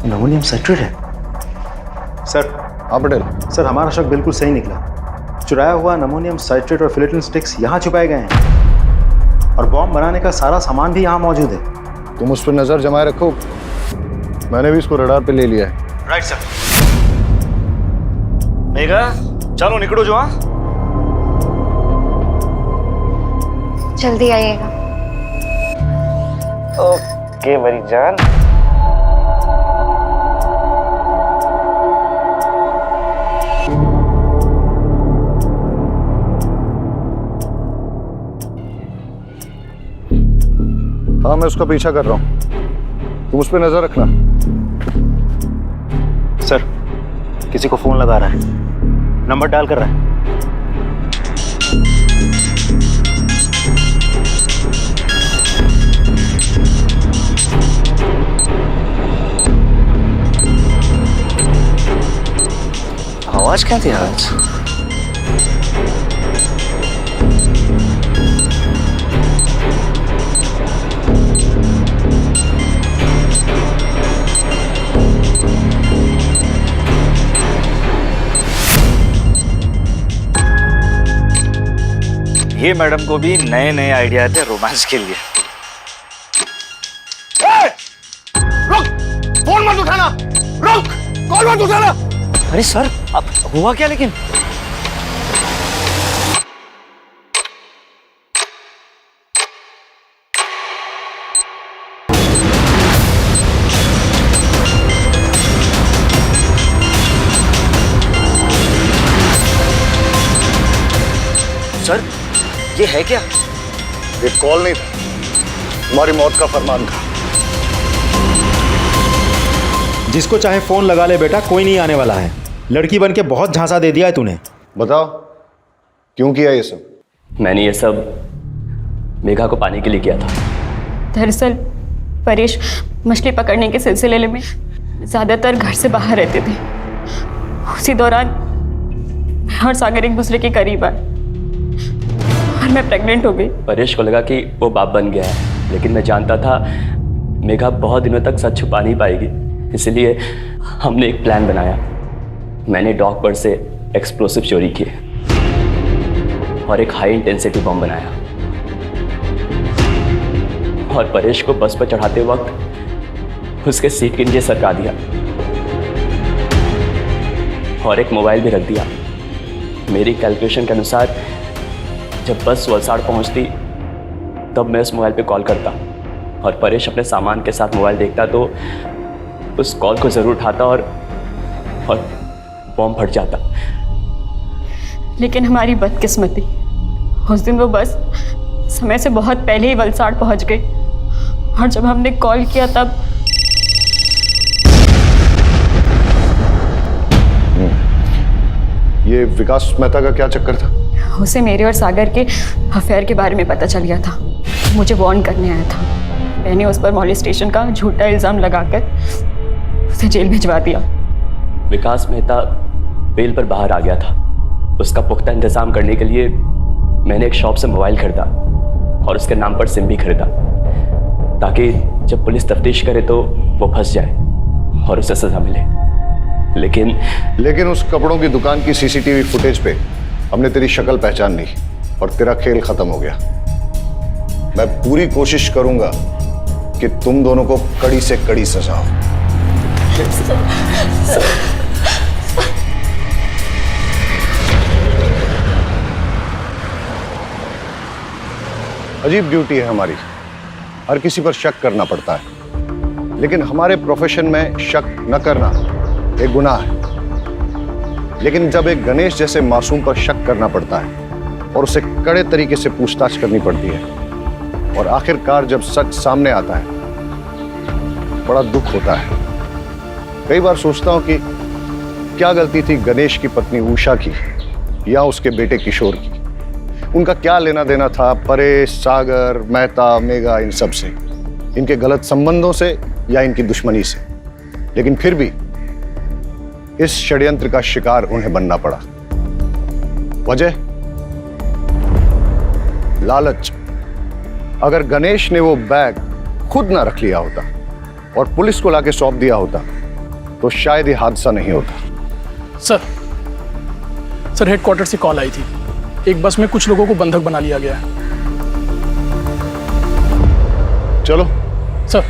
Ammonium citrate है सर। हाँ पटेल। सर, हमारा शक बिल्कुल सही निकला। चुराया हुआ अमोनियम साइट्रेट और फिलेटिन स्टिक्स यहाँ छुपाए गए हैं और बॉम्ब बनाने का सारा सामान भी यहाँ मौजूद है। तुम उस पर नजर जमाए रखो, मैंने भी इसको रडार पे ले लिया है। Right sir. मेघा, चलो निकलो जो। हाँ, जल्दी आइएगा। ओके मेरी जान। हाँ, मैं उसका पीछा कर रहा हूँ, तुम उस पर नजर रखना। सर, किसी को फोन लगा रहा है, नंबर डायल कर रहा है। आवाज क्या थी आज? ये मैडम को भी नए नए आइडिया थे रोमांस के लिए। रुक! फोन मत उठाना! रुक! कॉल मत उठाना! अरे सर, अब हुआ क्या लेकिन? सर, ये है क्या? ये कॉल नहीं था, तुम्हारी मौत का फरमान था। जिसको चाहे फोन लगा ले बेटा, कोई नहीं आने वाला है। लड़की बन के बहुत झांसा दे दिया है तूने। बताओ, क्यों किया ये सब? मैंने ये सब मेघा को पाने के लिए किया था। दरअसल परेश मछली पकड़ने के सिलसिले में ज़्यादातर घर से बाहर रहते थे। उसी दौरान मैं और सागर एक दूसरे के करीब आए और मैं प्रेग्नेंट हो गई। परेश को लगा कि वो बाप बन गया है, लेकिन मैं जानता था मेघा बहुत दिनों तक सच छुपा नहीं पाएगी, इसलिए हमने एक प्लान बनाया। मैंने डॉक पर से एक्सप्लोसिव चोरी किए और एक हाई इंटेंसिटी बम बनाया। और परेश को बस पर चढ़ाते वक्त उसके सीट के नीचे सरका दिया और एक मोबाइल भी रख दिया। मेरी कैलकुलेशन के अनुसार जब बस वलसाड़ पहुंचती तब मैं उस मोबाइल पे कॉल करता और परेश अपने सामान के साथ मोबाइल देखता तो उस कॉल को ज़रूर उठाता और बॉम्ब फट जाता। लेकिन हमारी बदकिस्मती, उस दिन वो बस समय से बहुत पहले ही वलसाड़ पहुंच गई और जब हमने कॉल किया तब ये विकास मेहता का क्या चक्कर था? उसे मेरे और सागर के अफेयर के बारे में पता चल गया था। मुझे वार्न करने आया था। मैंने उस पर मॉलेस्टेशन का झूठा इल्ज़ाम लगाकर उसे जेल भिजवा दिया। विकास मेहता बेल पर बाहर आ गया था। उसका पुख्ता इंतजाम करने के लिए मैंने एक शॉप से मोबाइल खरीदा और उसके नाम पर सिम भी खरीदा ताकि जब पुलिस तफ्तीश करे तो वो फंस जाए और उसे सजा मिले। लेकिन उस कपड़ों की दुकान की सीसीटीवी फुटेज पे हमने तेरी शक्ल पहचान ली और तेरा खेल खत्म हो गया। मैं पूरी कोशिश करूंगा कि तुम दोनों को कड़ी से कड़ी सजा हो। अजीब ड्यूटी है हमारी, हर किसी पर शक करना पड़ता है, लेकिन हमारे प्रोफेशन में शक न करना एक गुनाह है। लेकिन जब एक गणेश जैसे मासूम पर शक करना पड़ता है और उसे कड़े तरीके से पूछताछ करनी पड़ती है और आखिरकार जब सच सामने आता है, बड़ा दुख होता है। कई बार सोचता हूं कि क्या गलती थी गणेश की पत्नी उषा की या उसके बेटे किशोर की। उनका क्या लेना देना था परेश, सागर, मेहता, मेघा, इन सब से, इनके गलत संबंधों से या इनकी दुश्मनी से। लेकिन फिर भी इस षड्यंत्र का शिकार उन्हें बनना पड़ा। वजह लालच। अगर गणेश ने वो बैग खुद ना रख लिया होता और पुलिस को लाके सौंप दिया होता तो शायद ये हादसा नहीं होता। सर हेडक्वार्टर से कॉल आई थी, एक बस में कुछ लोगों को बंधक बना लिया गया है। चलो सर।